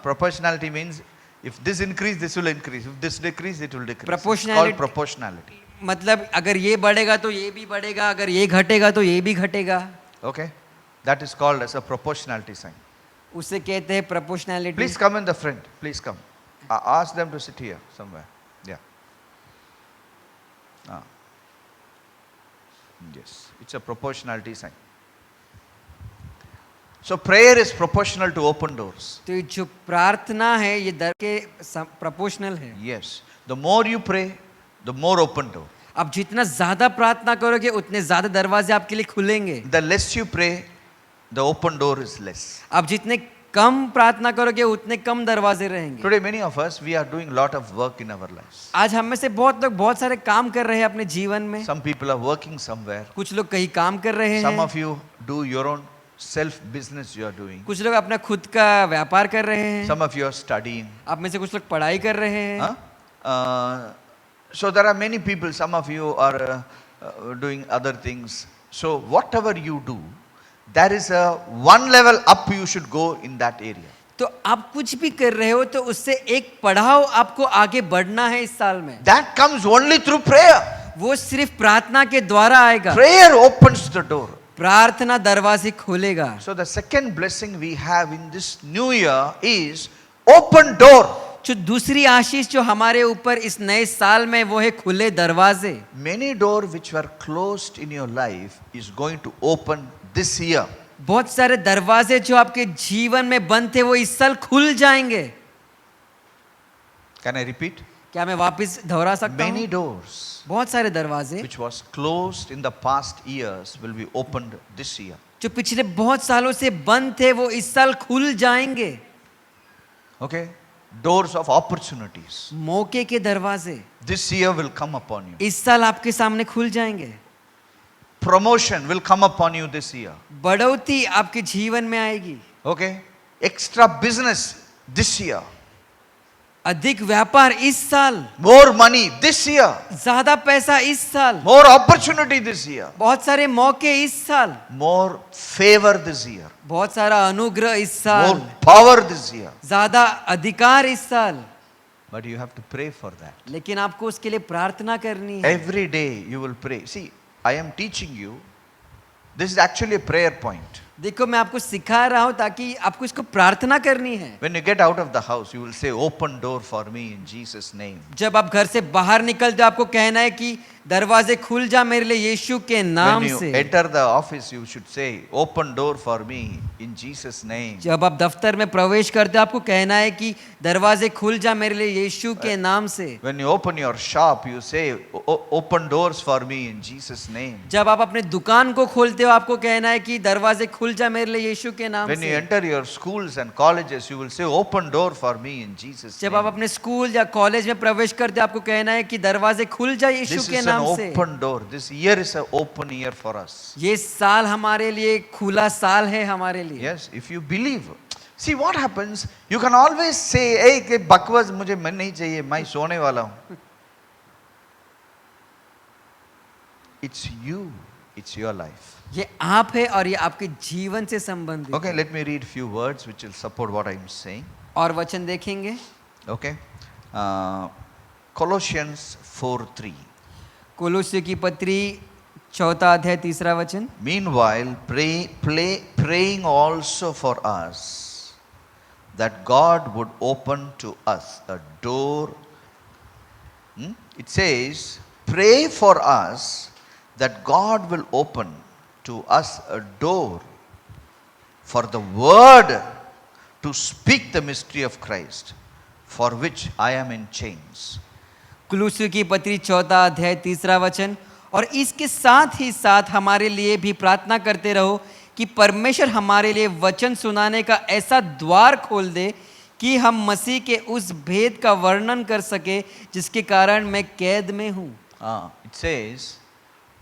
Proportionality means if this increase, this will increase. If this decrease, it will decrease. It's called Proportionality- proportionality. मतलब अगर ये बढ़ेगा तो ये भी बढ़ेगा, अगर ये घटेगा तो ये भी घटेगा. Okay? That is called as a proportionality sign. उसे कहते हैं proportionality. Please come in the front. Please come. Ask them to sit here somewhere. Yeah. Yes, it's a proportionality sign. So prayer is proportional to open doors. तो ये जो प्रार्थना है ये दर के प्रोपोर्शनल है. Yes. The more you pray, the more open door. आप जितना ज्यादा प्रार्थना करोगे उतने ज्यादा दरवाजे आपके लिए खुलेंगे. The less you pray, the open door is less. आप जितने कम प्रार्थना करोगे उतने कम दरवाजे रहेंगे. Today, many of us, we are doing lot of work in our lives. आज हम में से बहुत लोग बहुत सारे काम कर रहे हैं अपने जीवन में. Some people are working somewhere. कुछ लोग कहीं काम कर रहे Some हैं. of you do your own self business you are doing. कुछ लोग अपना खुद का व्यापार कर रहे हैं. Some of you are studying. आप में से कुछ लोग पढ़ाई कर रहे हैं. So there are many people, some of you are doing other things. So whatever you do, there is a one level up you should go in that area. तो आप कुछ भी कर रहे हो तो उससे एक पड़ाव आपको आगे बढ़ना है इस साल में. That comes only through prayer. वो सिर्फ प्रार्थना के द्वारा आएगा. Prayer opens the door. प्रार्थना दरवाजे खोलेगा. So the second blessing we have in this new year is open door. जो दूसरी आशीष जो हमारे ऊपर इस नए साल में वो है खुले दरवाजे. Many doors which were closed in your life is going to open this year. बहुत सारे दरवाजे जो आपके जीवन में बंद थे वो इस साल खुल जाएंगे. Can I repeat? क्या मैं वापस दोहरा सकता Many हूँ? doors बहुत सारे दरवाजे which was closed in the past years will be opened this year. जो पिछले बहुत सालों से बंद थे वो इस साल खुल जाएंगे. Okay? Doors of opportunities. मौके के दरवाजे This year will come upon you. इस साल आपके सामने खुल जाएंगे. Promotion will come upon you this year. बढ़ोतरी आपके जीवन में आएगी. Okay? Extra business this year. अधिक व्यापार इस साल. More money this year. ज्यादा पैसा इस साल. More opportunity this year. बहुत सारे मौके इस साल. More favor this year. बहुत सारा अनुग्रह इस साल. More power this year. ज्यादा अधिकार इस साल. But you have to pray for that. लेकिन आपको उसके लिए प्रार्थना करनी है. Every day you will pray. See, I am teaching you. This is actually a prayer point. देखो मैं आपको सिखा रहा हूं ताकि आपको इसको प्रार्थना करनी है. When you get out of the house, you will say, open door for me in Jesus' name. जब आप घर से बाहर निकलते हो आपको कहना है कि दरवाजे खुल जा मेरे लिए यीशु के नाम When you से. enter the office, you should say, open door for me in Jesus' name. जब आप दफ्तर में प्रवेश करते हो आपको कहना है कि दरवाजे खुल जा मेरे लिए यीशु के नाम से. When you open your shop, you say, open doors for me in Jesus' name. जब आप अपने दुकान को खोलते हो आपको कहना है कि दरवाजे खुल जा मेरे लिए यीशु के नाम When you से. enter your schools and colleges, you will say, open door for me in Jesus' जब आप name. अपने स्कूल या कॉलेज में प्रवेश करते हो आपको कहना है कि दरवाजे खुल जाए यीशु This के is an नाम से. open door. This year is an open year for us. ये साल हमारे लिए खुला साल है हमारे लिए. Yes, if you believe. See what happens, you can always say, hey, कि बकवास मुझे मन नहीं चाहिए, मैं सोने वाला हूँ. It's you, it's your life. ये आप है और ये आपके जीवन से संबंधित. Okay, let me read few words which will support what I'm saying. और वचन देखेंगे. Okay, Colossians 4:3. कोलोसियों की पत्री 4 अध्याय 3 वचन. Meanwhile, praying also for us that God would open to us a door. It says, pray for us that God will open to us a door for the word to speak the mystery of Christ, for which I am in chains. कुलुसियों की पत्री 4 अध्याय 3 वचन. और इसके साथ ही साथ हमारे लिए भी प्रार्थना करते रहो कि परमेश्वर हमारे लिए वचन सुनाने का ऐसा द्वार खोल दे कि हम मसीह के उस भेद का वर्णन कर सके जिसके कारण मैं कैद में हूँ. It says,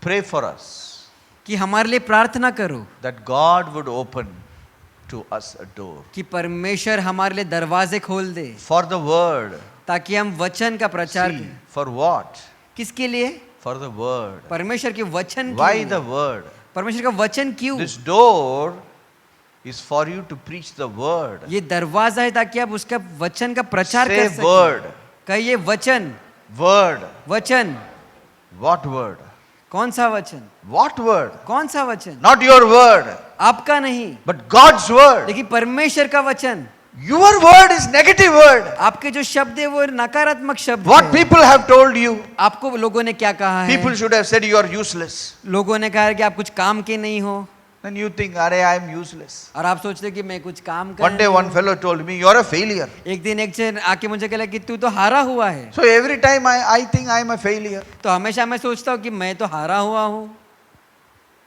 pray for us. कि हमारे लिए प्रार्थना करो that God would open to us a door कि परमेश्वर हमारे लिए दरवाजे खोल दे for the word. ताकि हम वचन का प्रचार See, करें। for what? किसके लिए? For the word. परमेश्वर के वचन के Why लिए। the word? परमेश्वर का वचन क्यों? This door is for you to preach the word. ये दरवाजा है ताकि आप उसका वचन का प्रचार Say कर सकें। word. कहिए वचन। Word. वचन। What word? कौन सा वचन? What word? कौन सा वचन? Not your word, आपका नहीं, but God's word. लेकिन परमेश्वर का वचन। Your word is negative word. आपके जो शब्द है वो नकारात्मक शब्द What है। people have told you. आपको लोगों ने क्या कहा है? People should have said you are useless. लोगों ने कहा है कि आप कुछ काम के नहीं हो, Then you think, "Arey, I am useless." और आप सोचते हो कि मैं कुछ काम कर One day one fellow told me, "You are a failure." एक दिन एक जन आके मुझे कहला कि तू तो हारा हुआ है। So every time I think I am a failure. तो हमेशा मैं सोचता हूँ कि मैं तो हारा हुआ हूँ।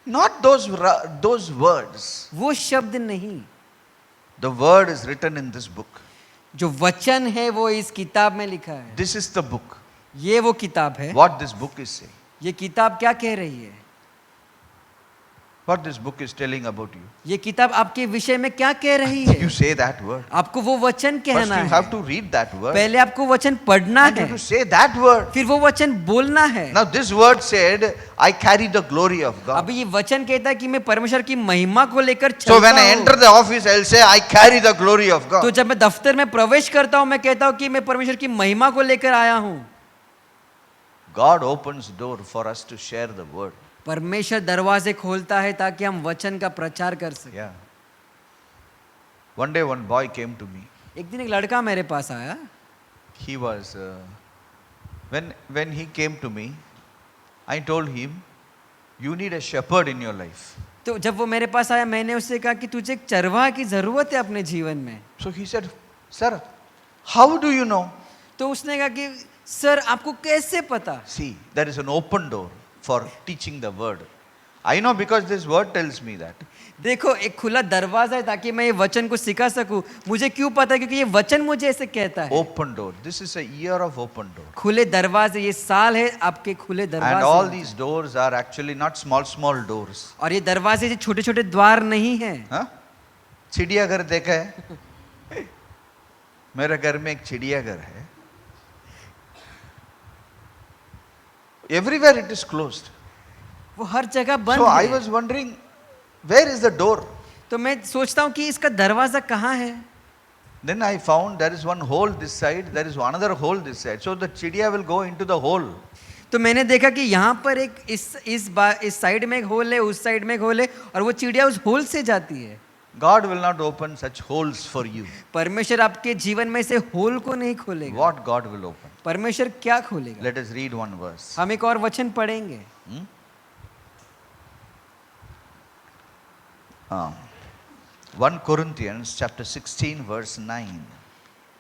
Not those words. वो शब्द नहीं, The word is written in this book. जो वचन है वो इस किताब में लिखा है। This is the book. ये वो किताब है। What this book is saying. ये किताब क्या कह रही है? What this book is telling about you. ये किताब आपके विषय में क्या कह रही है? You say that word. आपको वो वचन First कहना you है। have to read that word. पहले आपको वचन पढ़ना And you है, have to say that word. फिर वो वचन बोलना है। Now this word said, I carry the glory of God. अभी ये वचन कहता है कि मैं परमेश्वर की महिमा को लेकर So when चलता I हूँ। enter the office, I'll say, I carry the glory of तो God. जब मैं दफ्तर में प्रवेश करता हूँ मैं कहता हूँ कि मैं परमेश्वर की महिमा को लेकर आया हूँ। God opens door for us to share the word. परमेश्वर दरवाजे खोलता है ताकि हम वचन का प्रचार कर सकें। Yeah. One day one boy came to me. एक दिन एक लड़का मेरे पास आया। He was, when he came to me, I told him, you need a shepherd in your life. तो जब वो मेरे पास आया मैंने उससे कहा कि तुझे एक चरवाहा की जरूरत है अपने जीवन में। So he said, sir, how do you know? तो उसने कहा कि सर आपको कैसे पता? See, there is an open door for teaching the word. I know because this word tells me that. देखो एक खुला दरवाजा है ताकि मैं ये वचन को सिखा सकूं। मुझे क्यों पता है? क्योंकि ये वचन मुझे ऐसे कहता है। Open door. This is a year of open door. खुले दरवाजे, ये साल है आपके खुले And all दरवाजे। these doors are actually not small doors. और ये दरवाजे छोटे छोटे द्वार नहीं है। हाँ? चिड़ियाघर देखा है? मेरे घर में एक चिड़ियाघर है। Everywhere it is closed. वो हर जगह बंद So I है। was wondering, where is the door? तो मैं सोचता हूँ कि इसका दरवाजा कहाँ है? Then I found there is one hole this side, there is another hole this side. So the chidiya will go into the hole. तो मैंने देखा कि यहाँ पर एक इस साइड में एक होल है, उस साइड में एक होल है, और वो चिड़िया उस होल से जाती है। God will not open such holes for you. परमेश्वर आपके जीवन में से होल को नहीं खोलेगा। What God will open? परमेश्वर क्या खोलेगा? Let us read one verse. हम एक और वचन पढ़ेंगे। 1 Corinthians chapter 16 verse 9.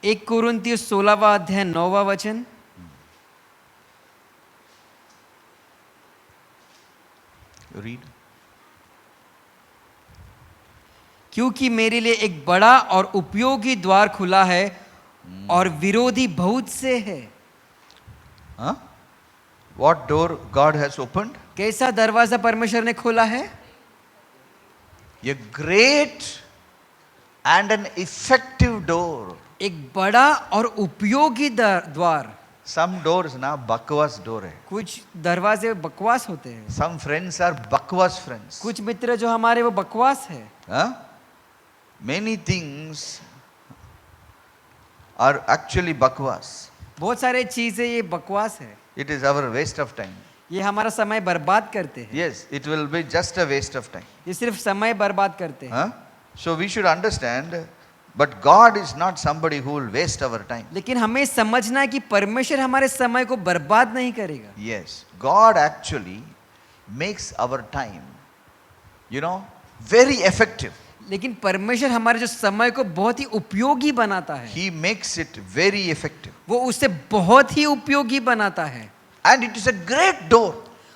1 कुरिन्थियों 16वां अध्याय 9वां वचन। Read. क्योंकि मेरे लिए एक बड़ा और उपयोगी द्वार खुला है और विरोधी बहुत से है। Huh? What door God has opened? कैसा दरवाजा परमेश्वर ने खोला है? A great and an effective door. एक बड़ा और उपयोगी द्वार। Some doors na bakwas door hai. कुछ दरवाजे बकवास होते हैं। Some friends are bakwas friends. कुछ मित्र जो हमारे वो बकवास है। Huh? Many things are actually bakwas. बहुत सारे चीजें ये बकवास है। It is our waste of time. ये हमारा समय बर्बाद करते हैं। Yes, it will be just a waste of time. ये सिर्फ समय बर्बाद करते हैं। Huh? So we should understand, but God is not somebody who will waste our time. लेकिन हमें समझना है कि परमेश्वर हमारे समय को बर्बाद नहीं करेगा। Yes, God actually makes our time, very effective. लेकिन परमेश्वर हमारे जो समय को बहुत ही उपयोगी बनाता है। He makes it very effective. वो उसे बहुत ही उपयोगी बनाता है। And it is a great door.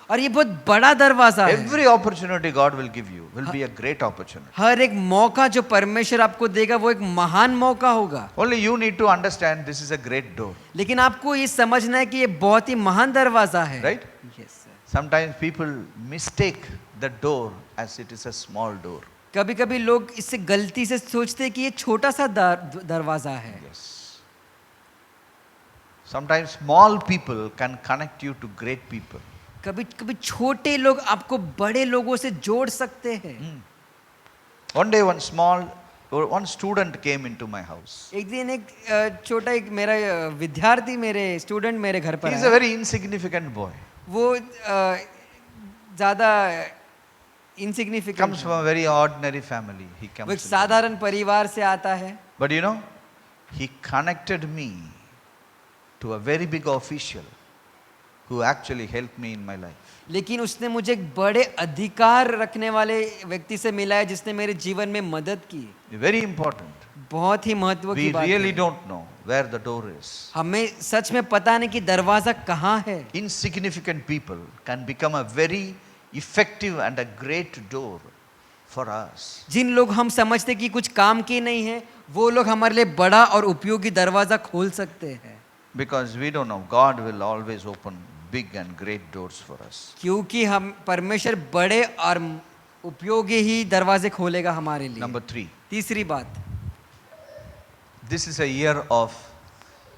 और ये बहुत बड़ा दरवाजा है। Every opportunity God will give you will be a great opportunity. हर एक मौका जो परमेश्वर आपको देगा वो एक महान मौका होगा। Only you need to understand this is a great door. लेकिन आपको ये समझना है कि ये बहुत ही महान दरवाजा है। Right? Yes, sir. Sometimes people mistake the door as it is a small door. कभी कभी लोग इससे गलती से सोचते हैं कि ये छोटा सा दरवाजा है. Yes. Sometimes small people can connect you to great people. कभी कभी छोटे लोग आपको बड़े लोगों से जोड़ सकते हैं. One day one student came into my house. एक दिन एक छोटा एक मेरा विद्यार्थी मेरे स्टूडेंट मेरे घर पर He is a आया. very insignificant boy. वो ज्यादा insignificant Comes है. from a very ordinary family. He वो comes. एक साधारण परिवार से आता है. But you know, he connected me to a very big official who actually helped me in my life. लेकिन उसने मुझे एक बड़े अधिकार रखने वाले व्यक्ति से मिलाया जिसने मेरे जीवन में मदद की. Very important. बहुत ही महत्व की We बात really है. don't know where the door is. हमें सच में पता नहीं कि दरवाजा कहाँ है. Insignificant people can become a very effective and a great door for us. जिन लोग हम समझते कि कुछ काम के नहीं है, वो लोग हमारे लिए बड़ा और उपयोगी दरवाजा खोल सकते हैं. Because we don't know, God will always open big and great doors for us. क्योंकि हम परमेश्वर बड़े और उपयोगी ही दरवाजे खोलेगा हमारे लिए. Number 3. तीसरी बात, This is a year of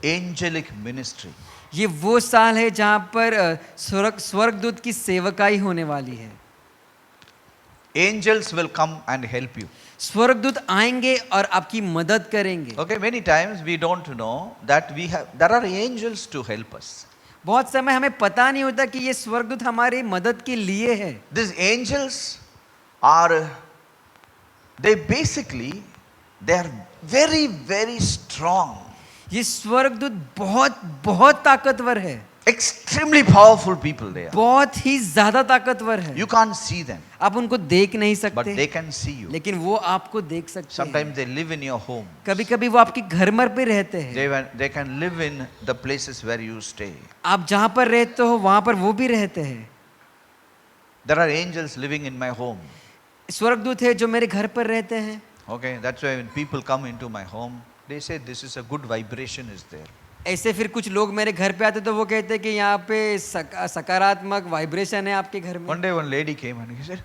angelic ministry. ये वो साल है जहाँ पर स्वर्गदूत की सेवकाई होने वाली है. Angels will come and help you. स्वर्गदूत आएंगे और आपकी मदद करेंगे. Okay, many times we don't know that there are angels to help us. बहुत समय हमें पता नहीं होता कि ये स्वर्गदूत हमारी मदद के लिए है. These angels are, they are very, very strong. ये स्वर्गदूत बहुत बहुत ताकतवर है. Extremely powerful people they are. बहुत ही ज्यादा ताकतवर है. You can't see them, आप उनको देख नहीं but सकते, they can see you. लेकिन वो आपको देख सकते हैं. Sometimes they live in your home. कभी कभी वो आपके घर में पे रहते हैं. They can live in the places where you stay. आप जहाँ पर रहते हो वहाँ पर वो भी रहते हैं. There are angels living in my home. स्वर्गदूत है जो मेरे घर पर रहते हैं. Okay, that's why when people come into my home, they say this is a good vibration is there. ऐसे फिर कुछ लोग मेरे घर पे आते तो वो कहते हैं कि यहाँ पे सकारात्मक वाइब्रेशन है आपके घर में. One day one lady came and he said,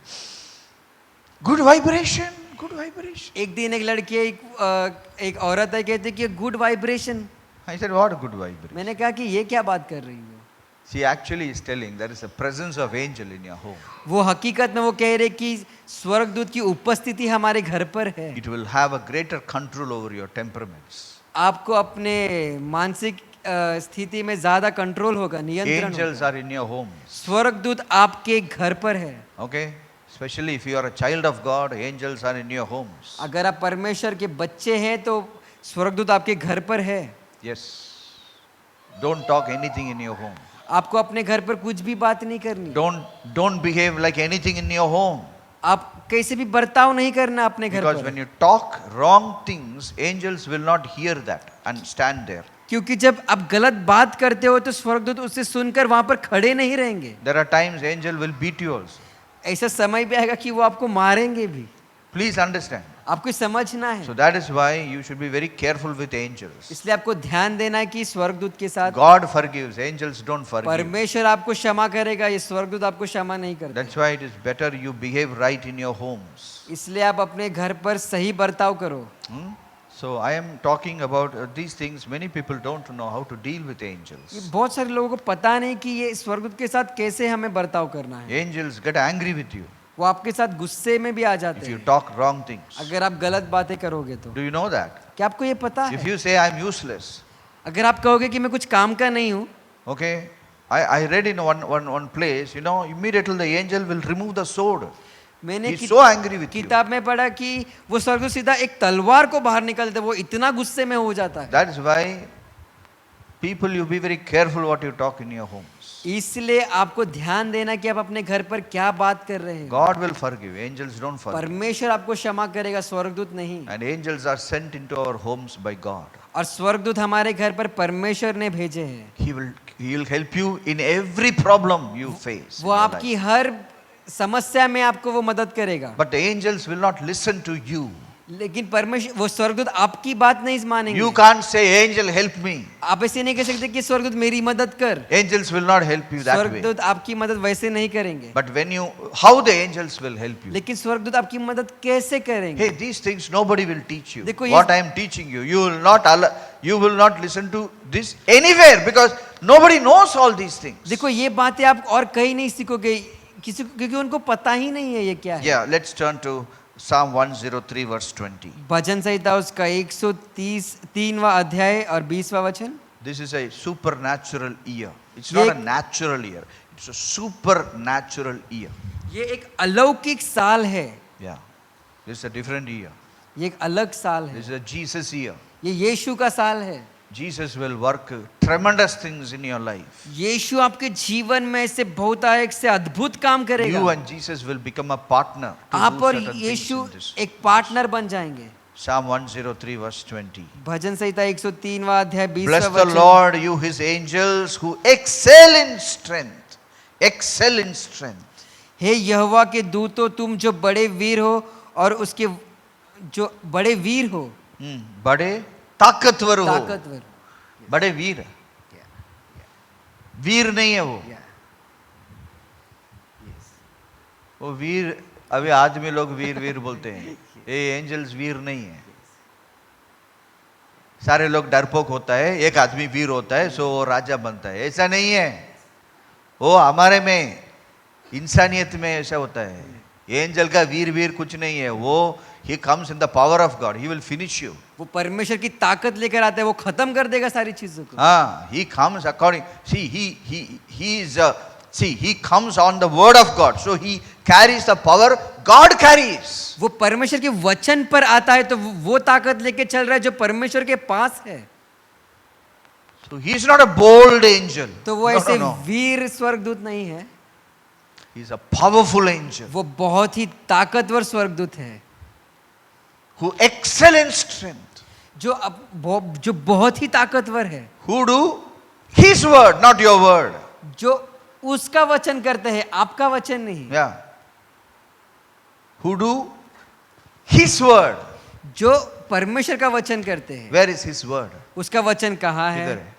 good vibration, good vibration. एक दिन एक लड़की एक औरत है कहती कि good vibration. I said, what good vibration? मैंने कहा कि ये क्या बात कर रही हो. She actually is telling there is a presence of angel in your home. वो हकीकत में वो कह रहे कि स्वर्गदूत की उपस्थिति हमारे घर पर है. It will have a greater control over your temperaments. आपको अपने मानसिक स्थिति में ज्यादा कंट्रोल होगा, नियंत्रण Angels होगा. are in your home. स्वर्गदूत आपके घर पर है. Okay? Especially if you are a child of God, angels are in your homes. अगर आप परमेश्वर के बच्चे हैं तो स्वर्गदूत आपके घर पर है. Yes. Don't talk anything in your home. आपको अपने घर पर कुछ भी बात नहीं करनी. Don't behave like anything in your home. आप कैसे भी बर्ताव नहीं करना अपने घर Because पर. when you talk wrong things, angels will not hear that and stand there. क्योंकि जब आप गलत बात करते हो तो स्वर्गदूत उससे सुनकर वहां पर खड़े नहीं रहेंगे. There are times angel will beat you also. ऐसा समय भी आएगा कि वो आपको मारेंगे भी. Please understand. आपको समझना है. So that is why you should be very careful with angels. इसलिए आपको ध्यान देना है कि स्वर्गदूत के साथ God forgives, angels don't forgive. परमेश्वर आपको क्षमा करेगा, ये स्वर्गदूत आपको क्षमा नहीं करता. That's why it is better you behave right in your homes. इसलिए आप अपने घर पर सही बर्ताव करो. So I am talking about these things. Many people don't know how to deal with ये angels. बहुत सारे लोगों को पता नहीं कि ये स्वर्गदूत के साथ कैसे हमें बर्ताव करना है. Angels get angry with you वो आपके साथ गुस्से में भी आ जाते if you हैं talk wrong things. अगर आप गलत बातें करोगे तो. Do you know that? क्या आपको ये पता If है? you say I'm useless, अगर आप कहोगे कि मैं कुछ काम का नहीं हूँ, okay, I read in one place, you know, immediately the angel will remove the sword. मैंने He's so angry with you. किताब में पढ़ा कि वो स्वर्गदूत सीधा एक तलवार को बाहर निकलते, वो इतना गुस्से में हो जाता है. That is why people, you be very careful what you talk in your homes. इसलिए आपको ध्यान देना कि आप अपने घर पर क्या बात कर रहे हैं. God will forgive, angels don't forgive. परमेश्वर आपको क्षमा करेगा, स्वर्गदूत नहीं. And angels are sent into our homes by God. और स्वर्गदूत हमारे घर पर परमेश्वर ने भेजे हैं. He will help you in every problem you face. वो आपकी हर समस्या में आपको वो मदद करेगा. But the angels will not listen to you. लेकिन परमेश्वर वो स्वर्गदूत आपकी बात नहीं मानेंगे। You can't say, angel, help me. आप ऐसे नहीं कह सकते कि स्वर्गदूत मेरी मदद कर। Angels will not help you that way. स्वर्गदूत आपकी मदद वैसे नहीं करेंगे। But how the angels will help you? लेकिन स्वर्गदूत आपकी मदद कैसे करेंगे? Hey, these things nobody will teach you. देखो ये- What I am teaching you, you will not listen to this anywhere because nobody knows all these things. देखो ये बातें आप और कहीं नहीं सीखोगे किसी क्योंकि उनको पता ही नहीं है ये क्या है। Yeah, let's turn to Psalm 103 verse 20. भजन संहिता उसका 133वां अध्याय और 20वां वचन। This is a supernatural year. It's ये not a natural year. It's a supernatural year. ये एक अलौकिक साल है। Yeah. This is a different year. ये एक अलग साल है। This is a Jesus year. ये यीशु का साल है। Jesus will work tremendous things in your life. यीशु आपके जीवन में ऐसे बहुतायत से अद्भुत काम You करेगा। and Jesus will become a partner to आप do और certain things यीशु in this. एक पार्टनर बन जाएंगे। Psalm 103 verse 20. भजन संहिता 103वां अध्याय 20वां Bless the वचन। Lord, you his angels who excel in strength. Excel in strength. हे यहोवा के दूतों तुम जो बड़े वीर हो और उसके जो बड़े वीर हो बड़े ताकतवर हो। ताकतवर बड़े वीर है। वीर नहीं है वो वीर अभी आदमी लोग वीर वीर बोलते हैं। ये एंजल्स वीर नहीं है। सारे लोग डरपोक होता है, एक आदमी वीर होता है सो वो राजा बनता है, ऐसा नहीं है। वो हमारे में इंसानियत में ऐसा होता है। एंजल का वीर वीर कुछ नहीं है। वो he comes in the power of God, he will finish you. वो परमेश्वर की ताकत लेकर आता है, वो खत्म कर देगा सारी चीजों को। हाँ, he comes according, see he is he comes on the word of God, so he carries the power God carries. वो परमेश्वर के वचन पर आता है तो वो ताकत लेके चल रहा है जो परमेश्वर के पास है। So he is not a bold angel. तो वो No, ऐसे no, no. वीर स्वर्गदूत नहीं है, He is a powerful angel वो बहुत ही ताकतवर स्वर्गदूत है who excel in strength, जो बहुत ही ताकतवर है, who do his word, not your word. जो उसका वचन करते हैं, आपका वचन नहीं। Yeah. Who do his word. जो परमेश्वर का वचन करते हैं। Where is his word? उसका वचन कहाँ है? इधर है।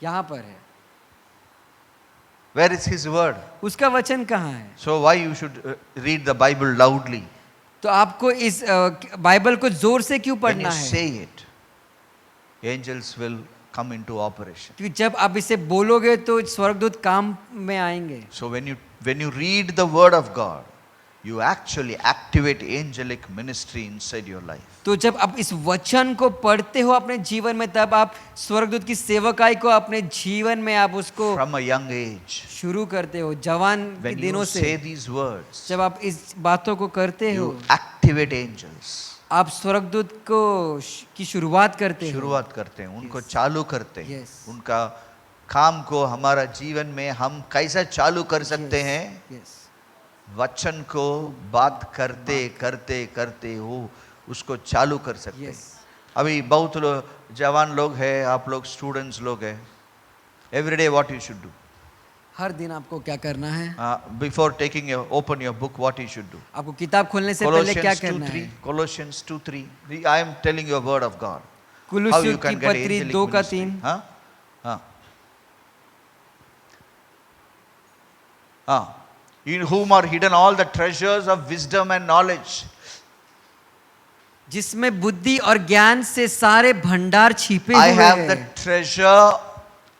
यहाँ पर है। Where is his word? उसका वचन कहाँ है? So why you should read the Bible loudly? तो आपको इस बाइबल को जोर से क्यों When पढ़ना you है? say it, angels will come into operation. क्योंकि जब आप इसे बोलोगे तो स्वर्गदूत काम में आएंगे। So when you read the word of God, you actually activate angelic ministry inside your life. तो जब आप इस वचन को पढ़ते हो अपने जीवन में, तब आप स्वर्गदूत की सेवकाई को अपने जीवन में आप उसको From a young age, शुरू करते हो जवान के when you दिनों say से। these words, जब आप इस बातों को करते हो, you activate angels. आप स्वर्गदूत को की शुरुआत करते हो। शुरुआत करते हैं, उनको चालू करते हैं। Yes. उनका काम को हमारा जीवन में हम कैसा चालू कर सकते हैं? Yes. वचन को बात करते करते करते वो उसको चालू कर सकते हैं। Yes. अभी बहुत जवान लोग हैं, आप लोग स्टूडेंट्स लोग हैं। Every day what you should do? हर दिन आपको क्या करना है? Before taking open your book what you should do? आपको किताब खोलने से पहले क्या करना है? Colossians 2:3 I am telling your word of God. कुलुस्सियों की पत्री 2:3। In whom are hidden all the treasures of wisdom and knowledge. जिसमें बुद्धि और ज्ञान से सारे भंडार छिपे I हुए have the हैं। treasure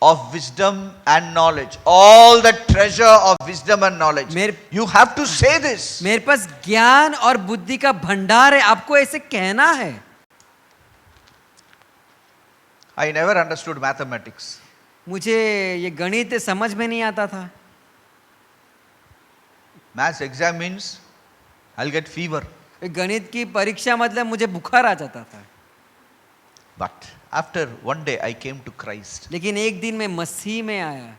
of wisdom and knowledge. All the treasure of wisdom and knowledge. You have to say this. मेरे पास ज्ञान और बुद्धि का भंडार है, आपको ऐसे कहना है। I never understood mathematics. मुझे ये गणित समझ में नहीं आता था। Maths exam means I'll get fever. गणित की परीक्षा मतलब मुझे बुखार आ जाता था। But after one day I came to Christ. लेकिन एक दिन मैं मसीह में आया।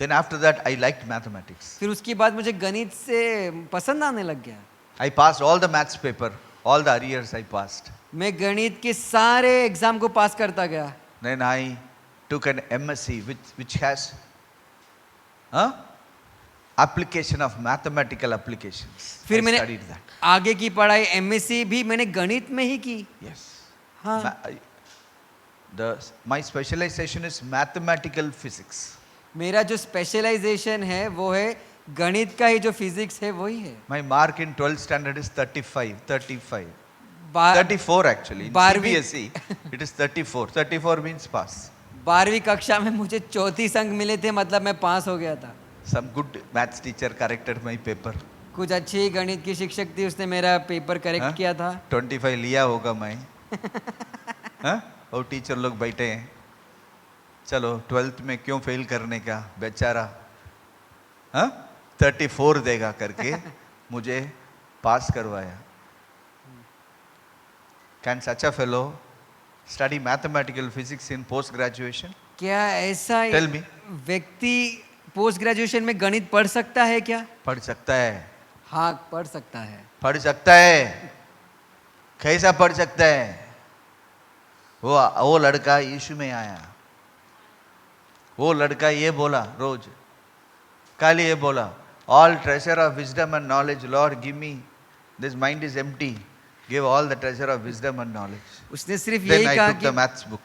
Then after that I liked mathematics. फिर उसके बाद मुझे गणित से पसंद आने लग गया। I passed all the maths paper, all the arrears I passed. मैं गणित के सारे एग्जाम को पास करता गया। Then I took an MSc which has application of mathematical applications. फिर I मैंने studied that. आगे की पढ़ाई एमएससी भी मैंने गणित में ही की। Yes. हाँ My specialization is mathematical physics. मेरा जो स्पेशलाइजेशन है वो है गणित का ही, जो फिजिक्स है वही है। My mark in 12th standard is 35. बा- 34 actually. In बारहवीं- CBSE, it is 34. 34 means pass. 12वीं कक्षा में मुझे 34 अंक मिले थे, मतलब मैं पास हो गया था। Some good maths teacher corrected my paper. कुछ अच्छी गणित की शिक्षक थी, उसने मेरा पेपर करेक्ट हाँ? किया था। 25 लिया होगा मैं। हाँ? और टीचर लोग बैठे हैं, चलो 12th में क्यों फेल करने का बेचारा, हाँ 34 देगा करके मुझे पास करवाया। Can such a fellow study mathematical physics in post graduation? क्या ऐसा Tell me. व्यक्ति पोस्ट ग्रेजुएशन में गणित पढ़ सकता है क्या? पढ़ सकता है, हाँ पढ़ सकता है। पढ़ सकता है। कैसा पढ़ सकता है? वो लड़का यीशु में आया, वो लड़का ये बोला रोज, कल ये बोला, all treasure of wisdom and knowledge Lord give me, this mind is empty, give all the treasure of wisdom and knowledge. उसने सिर्फ देन यही आई कहा took the maths book,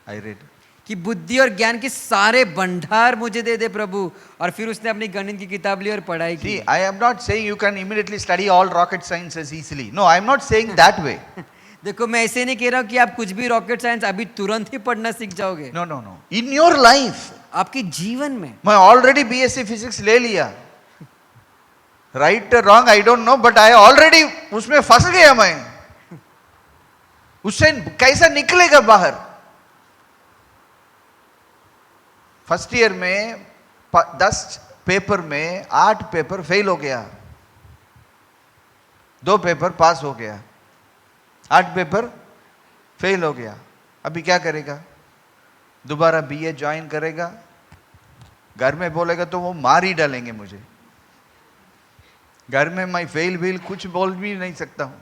I read कि बुद्धि और ज्ञान के सारे भंडार मुझे दे दे प्रभु, और फिर उसने अपनी गणित की किताब ली और पढ़ाई की। See, I am not saying you can immediately study all rocket sciences easily. No, I am not saying that way. देखो मैं ऐसे नहीं कह रहा हूँ कि आप कुछ भी रॉकेट साइंस अभी तुरंत ही पढ़ना सीख जाओगे। No, no, no. In your life, आपके जीवन में मैं ऑलरेडी BSc फिजिक्स ले लिया, right wrong I don't know, but I already उसमें फंस गया मैं, उससे कैसा निकलेगा बाहर। फर्स्ट ईयर में 10 पेपर में 8 पेपर फेल हो गया, 2 पेपर पास हो गया, 8 पेपर फेल हो गया। अभी क्या करेगा? दोबारा BA ज्वाइन करेगा? घर में बोलेगा तो वो मार ही डालेंगे मुझे। घर में मैं फेल वेल कुछ बोल भी नहीं सकता हूं।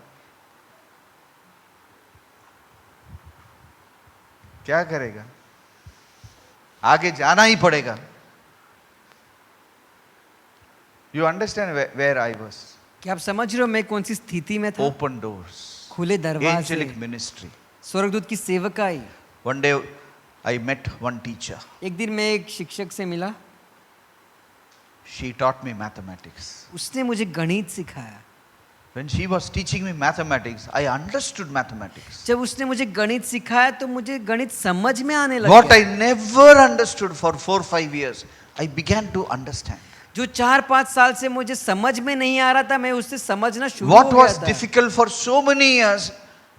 क्या करेगा? आगे जाना ही पड़ेगा। You understand where I was? क्या आप समझ रहे हो मैं कौन सी स्थिति में था? ओपन डोर्स, खुले दरवाजे, एंजेलिक मिनिस्ट्री। स्वर्गदूत की सेवकाई। One day I met one teacher, एक दिन मैं एक शिक्षक से मिला, शी taught me mathematics. उसने मुझे गणित सिखाया। When she was teaching me mathematics, I understood mathematics. जब उसने मुझे गणित सिखाया तो मुझे गणित समझ में आने What लगा। I never understood for 4-5 years, I began to understand. जो 4-5 साल से मुझे समझ में नहीं आ रहा था, मैं उससे समझना शुरू What हो गया was था। difficult for so many years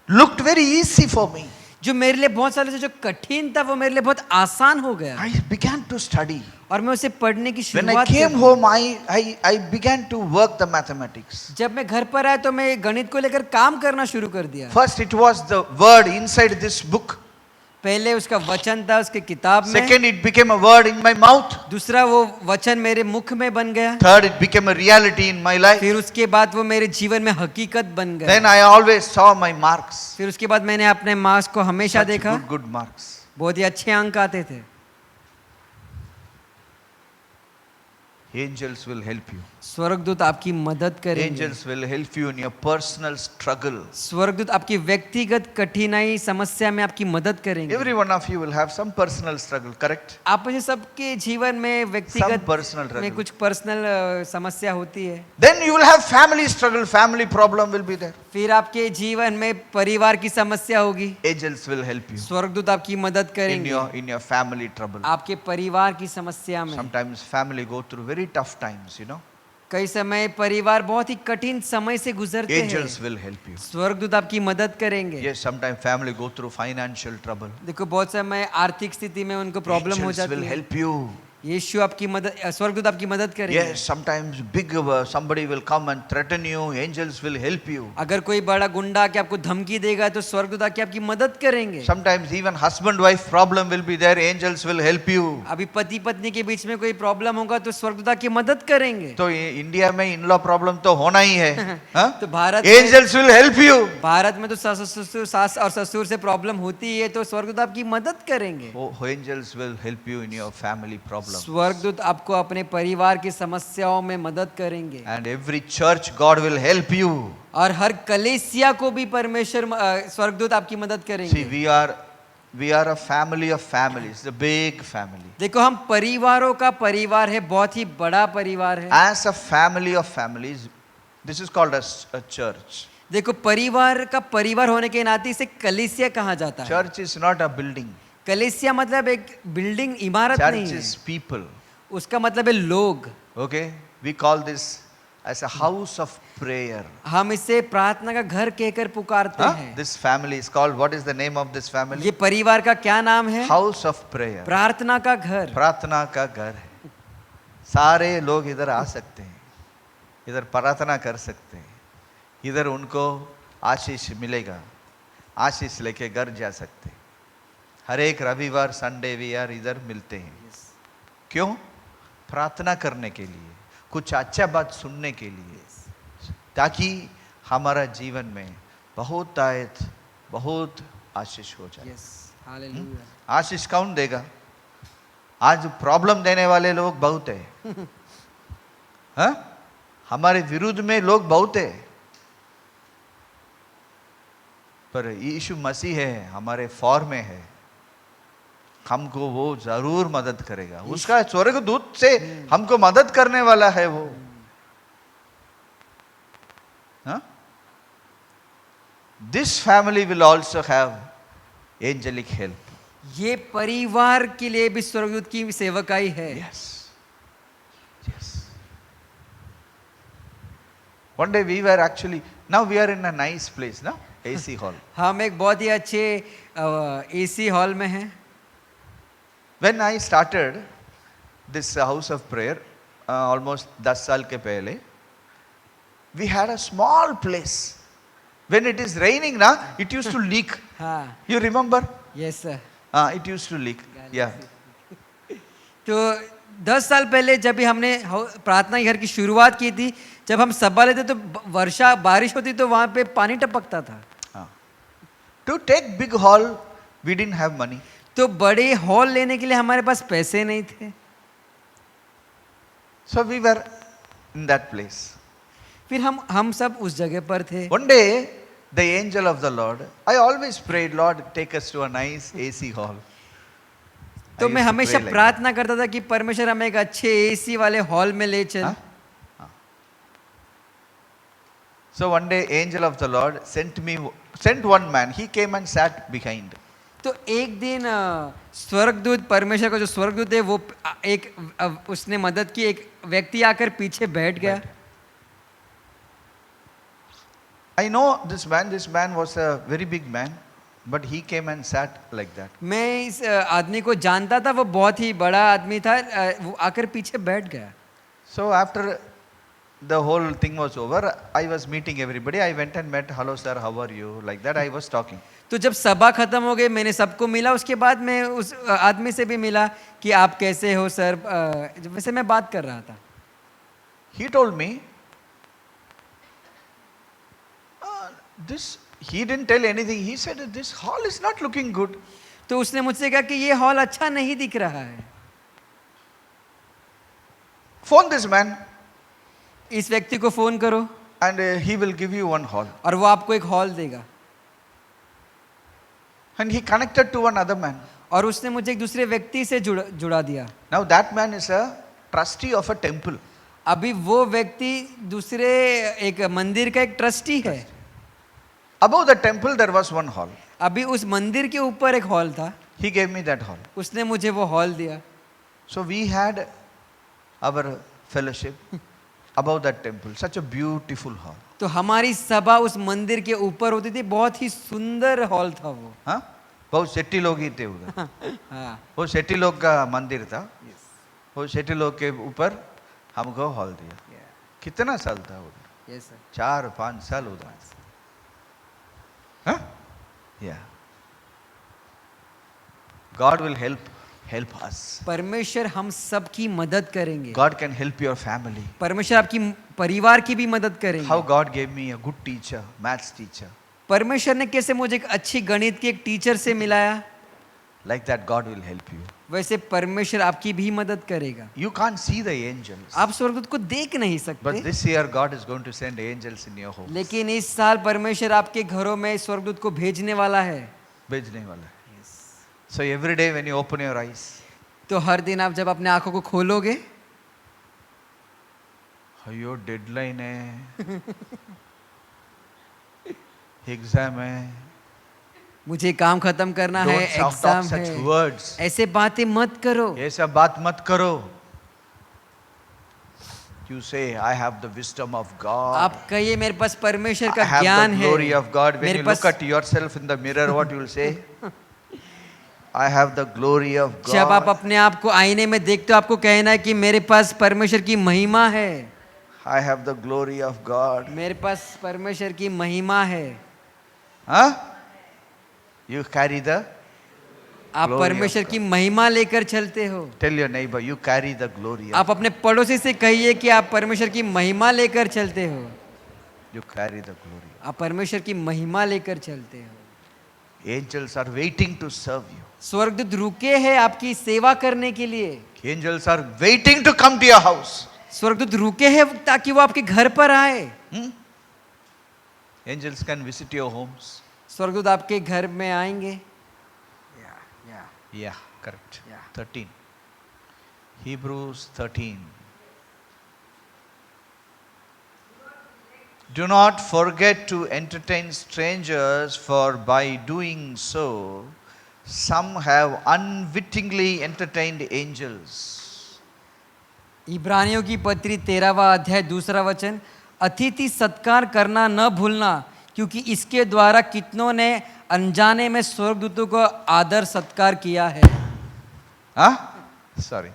looked very easy for me. जो मेरे लिए बहुत सालों से जो कठिन था वो मेरे लिए बहुत आसान हो गया, I began to study. और मैं उसे पढ़ने की When I शुरुआत came कर दी। home, I began to work the mathematics. जब मैं घर पर आया तो मैं गणित को लेकर काम करना शुरू कर दिया। First, it was the word inside this book. पहले उसका वचन था उसके किताब में। Second, it became a word in my mouth. दूसरा वो वचन मेरे मुख में बन गया। Third, it became a reality in my life. फिर उसके बाद वो मेरे जीवन में हकीकत बन गया। Then I always saw my marks. फिर उसके बाद मैंने अपने मार्क्स को हमेशा Such देखा, good marks. बहुत ही अच्छे अंक आते थे। Angels will help you. स्वर्गदूत आपकी मदद करेंगे। Angels will help you in your personal struggle. स्वर्गदूत आपकी व्यक्तिगत कठिनाई समस्या में आपकी मदद करेंगे। Every one of you will have some personal struggle, correct? आप में से सबके जीवन में Some व्यक्तिगत personal में struggle. कुछ पर्सनल समस्या होती है। Then you will have family struggle, family problem will be there. फिर आपके जीवन में परिवार की समस्या होगी, Angels will help you स्वर्गदूत आपकी मदद in करेंगे your family trouble. आपके परिवार की समस्या में। Sometimes family go through very tough times, you know. कई समय परिवार बहुत ही कठिन समय से गुजरते हैं, Angels will help you. स्वर्गदूत आपकी मदद करेंगे। Yes, sometimes family go through financial trouble. देखो बहुत समय आर्थिक स्थिति में उनको प्रॉब्लम हो Angels will जाती है, help you. यीशु आपकी मदद, स्वर्गदूत आपकी मदद करेंगे। Yes, sometimes big somebody will come and threaten you. Angels will help you. अगर कोई बड़ा गुंडा आके आपको धमकी देगा तो स्वर्गदूत आके आपकी मदद करेंगे। Sometimes even husband-wife problem will be there. Angels will help you. अभी पति पत्नी के बीच में कोई प्रॉब्लम होगा तो स्वर्गदूत आके मदद करेंगे। तो इंडिया में इन लॉ प्रॉब्लम तो होना ही है, हाँ? तो Bharat Angels will help you. Bharat में तो सास और ससुर से प्रॉब्लम होती है, तो स्वर्गदूत आपकी मदद करेंगे। Oh, angels will help you in your family problem. problems. स्वर्गदूत आपको अपने परिवार की समस्याओं में मदद करेंगे And every church, God will help you. और हर कलीसिया को भी परमेश्वर स्वर्गदूत आपकी मदद See, करेंगे। we are a family of families, a big family. देखो हम परिवारों का परिवार है, बहुत ही बड़ा परिवार है। As a family of families, this is called as a church. देखो परिवार का परिवार होने के नाते इसे कलीसिया कहा जाता है। Church is not a building. कलीसिया मतलब एक बिल्डिंग इमारत Church नहीं है, is people. उसका मतलब है लोग। Okay? We call this as a house of prayer. हम इसे प्रार्थना का घर कहकर पुकारते हैं। This family is called, what is the name of this family? ये परिवार का क्या नाम है? House of prayer. प्रार्थना का घर। प्रार्थना का घर है। सारे लोग इधर आ सकते हैं, इधर प्रार्थना कर सकते हैं, इधर उनको आशीष मिलेगा, आशीष लेके घर जा सकते हैं। हर एक रविवार संडे भी यार इधर मिलते हैं। क्यों? प्रार्थना करने के लिए, कुछ अच्छा बात सुनने के लिए, ताकि हमारा जीवन में बहुत आयत, बहुत आशीष हो जाए। हालेलुया। आशीष कौन देगा? आज प्रॉब्लम देने वाले लोग बहुत है। हाँ? हमारे विरुद्ध में लोग बहुत है, पर यीशु मसीह है, हमारे फॉर में है, हमको वो जरूर मदद करेगा। उसका स्वर्गदूत से हमको मदद करने वाला है वो। This family will also have angelic help. ये परिवार के लिए भी स्वर्गदूत की सेवकाई है। Yes. Yes. One day we were actually, now we are in a nice place, no? AC hall. हम एक बहुत ही अच्छे एसी हॉल में हैं। When I started this house of prayer, almost 10 साल के पहले, we had a small place. When it is raining, na, it used to leak. हाँ, You remember? Yes sir. It used to leak. Yeah. तो 10 साल पहले जब भी हमने प्रार्थना घर की शुरुआत की थी, जब हम सभा लेते तो वर्षा बारिश होती तो वहां पे पानी टपकता था। To take big hall, we didn't have money. तो बड़े हॉल लेने के लिए हमारे पास पैसे नहीं थे, So we were in that place. फिर हम सब उस जगह पर थे। One day, the angel of the Lord, I always prayed, Lord, take us to a nice AC hall. तो I मैं used to हमेशा pray like प्रार्थना करता था कि परमेश्वर हमें एक अच्छे एसी वाले हॉल में ले चल। that. Huh? So one day, angel of the Lord sent one man. He came and sat behind. तो एक दिन स्वर्गदूत, परमेश्वर का जो स्वर्गदूत है वो उसने मदद की, एक व्यक्ति आकर पीछे बैठ गया। I know this man was a very big man, but he came and sat like that. मैं इस आदमी को जानता था, वो बहुत ही बड़ा आदमी था, वो आकर पीछे बैठ गया। So after the whole thing was over, I was meeting everybody. I went and met, hello sir, how are you? Like that I was talking. तो जब सभा खत्म हो गई, मैंने सबको मिला, उसके बाद मैं उस आदमी से भी मिला कि आप कैसे हो सर, वैसे मैं बात कर रहा था। He told me, he didn't tell anything. He said, this hall is not looking good. तो उसने मुझसे कहा कि ये हॉल अच्छा नहीं दिख रहा है। Phone this man इस व्यक्ति को फोन करो and he will give you one hall. और वो आपको एक हॉल देगा। And he connected to another man. और उसने मुझे एक दूसरे व्यक्ति से जुड़ा दिया। Now that man is a trustee of a temple. अभी वो व्यक्ति दूसरे एक मंदिर का एक ट्रस्टी है। Above the temple there was one hall. अभी उस मंदिर के ऊपर एक हॉल था। He gave me that hall. उसने मुझे वो हॉल दिया। So we had our fellowship above that temple. Such a beautiful hall. तो हमारी सभा उस मंदिर के ऊपर होती थी, बहुत ही सुंदर हॉल था वो। हाँ? बहुत शेट्टी लोग ही थे उधर। हाँ, वो शेट्टी लोग का मंदिर था। वो शेट्टी लोग के ऊपर हमको हॉल दिया। कितना साल था उधर? Yes sir. 4-5 साल उधर। हाँ? Yeah. God will help us. परमेश्वर हम सब की मदद करेंगे। God can help your family. परमेश्वर आपकी परिवार की भी मदद करेंगे। How God gave me a good teacher, maths teacher. परमेश्वर ने कैसे मुझे एक अच्छी गणित की एक टीचर से मिलाया। like that God will help you. वैसे परमेश्वर आपकी भी मदद करेगा. You can't see the angels, आप स्वर्गदूत को देख नहीं but सकते, this year God is going to send angels in your home. लेकिन इस साल परमेश्वर आपके घरों में स्वर्गदूत को भेजने वाला है. भेजने वाला है. So every day when you open your eyes, तो हर दिन आप जब अपने आंखों को खोलोगे, अयो डेडलाइन है, एग्जाम है, मुझे काम खत्म करना है, don't talk एग्जाम such है, words. ऐसे बातें मत करो. ये सब बात मत करो. You say, I have the wisdom of God. आप कहिए मेरे पास परमेश्वर I का have ज्ञान the है. glory of God. When मेरे you pass look at yourself in the mirror, what you will say? I have the glory of जब आप God. अपने आप को आईने में देखते हो, आपको कहना है कि मेरे पास परमेश्वर की महिमा है. I have the glory of God. मेरे पास परमेश्वर की महिमा है. Huh? You carry the आप Glory of परमेश्वर God. की महिमा लेकर चलते हो. Tell your neighbor, you carry the glory of आप अपने पड़ोसी से कहिए कि आप परमेश्वर की महिमा लेकर चलते हो. You carry the glory. आप परमेश्वर की महिमा लेकर चलते हो. Angels are waiting to serve you. स्वर्गदूत रुके हैं आपकी सेवा करने के लिए. Angels are waiting to come to your house. स्वर्गदूत रुके हैं ताकि वो आपके घर पर आए. Hmm? Angels can visit your homes. स्वर्गदूत आपके घर में आएंगे. Yeah, correct. Yeah. 13. Hebrews 13. Do not forget to entertain strangers, for by doing so, some have unwittingly entertained angels. इब्रानियों की पत्री 13वां अध्याय 2 वचन, अतिथि सत्कार करना न भूलना, क्योंकि इसके द्वारा कितनों ने अनजाने में स्वर्गदूतों को आदर सत्कार किया है. Huh? Sorry.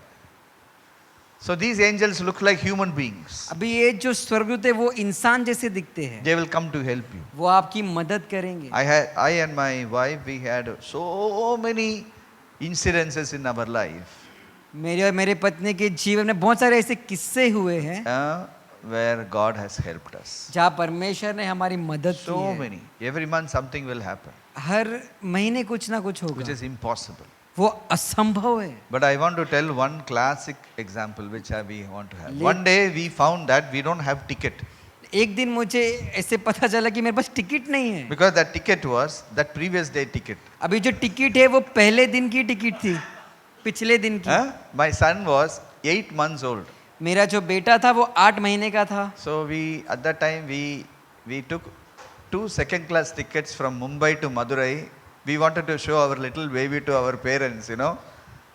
So these angels look like human beings. अभी ये जो स्वर्गदूत है वो इंसान जैसे दिखते हैं. They will come to help you. वो आपकी मदद करेंगे. I and my wife, we had so many incidences in our life. मेरे और मेरे पत्नी के जीवन में बहुत सारे ऐसे किस्से हुए हैं Where God has helped us. जहाँ परमेश्वर ने हमारी मदद की So है. many. Every month something will happen, हर महीने कुछ ना कुछ which होगा. is impossible. वो असंभव है. But I want to tell one classic example which we want to have. Le- One day we found that we don't have ticket, एक दिन मुझे ऐसे पता चला कि मेरे पास टिकट नहीं है. because that ticket was that previous day ticket. अभी जो टिकट है वो पहले दिन की टिकट थी, पिछले दिन की. My son was 8 months old. मेरा जो बेटा था वो 8 महीने का था. So we at that time we took 2 second class tickets from Mumbai to Madurai. We wanted to show our little baby to our parents, you know.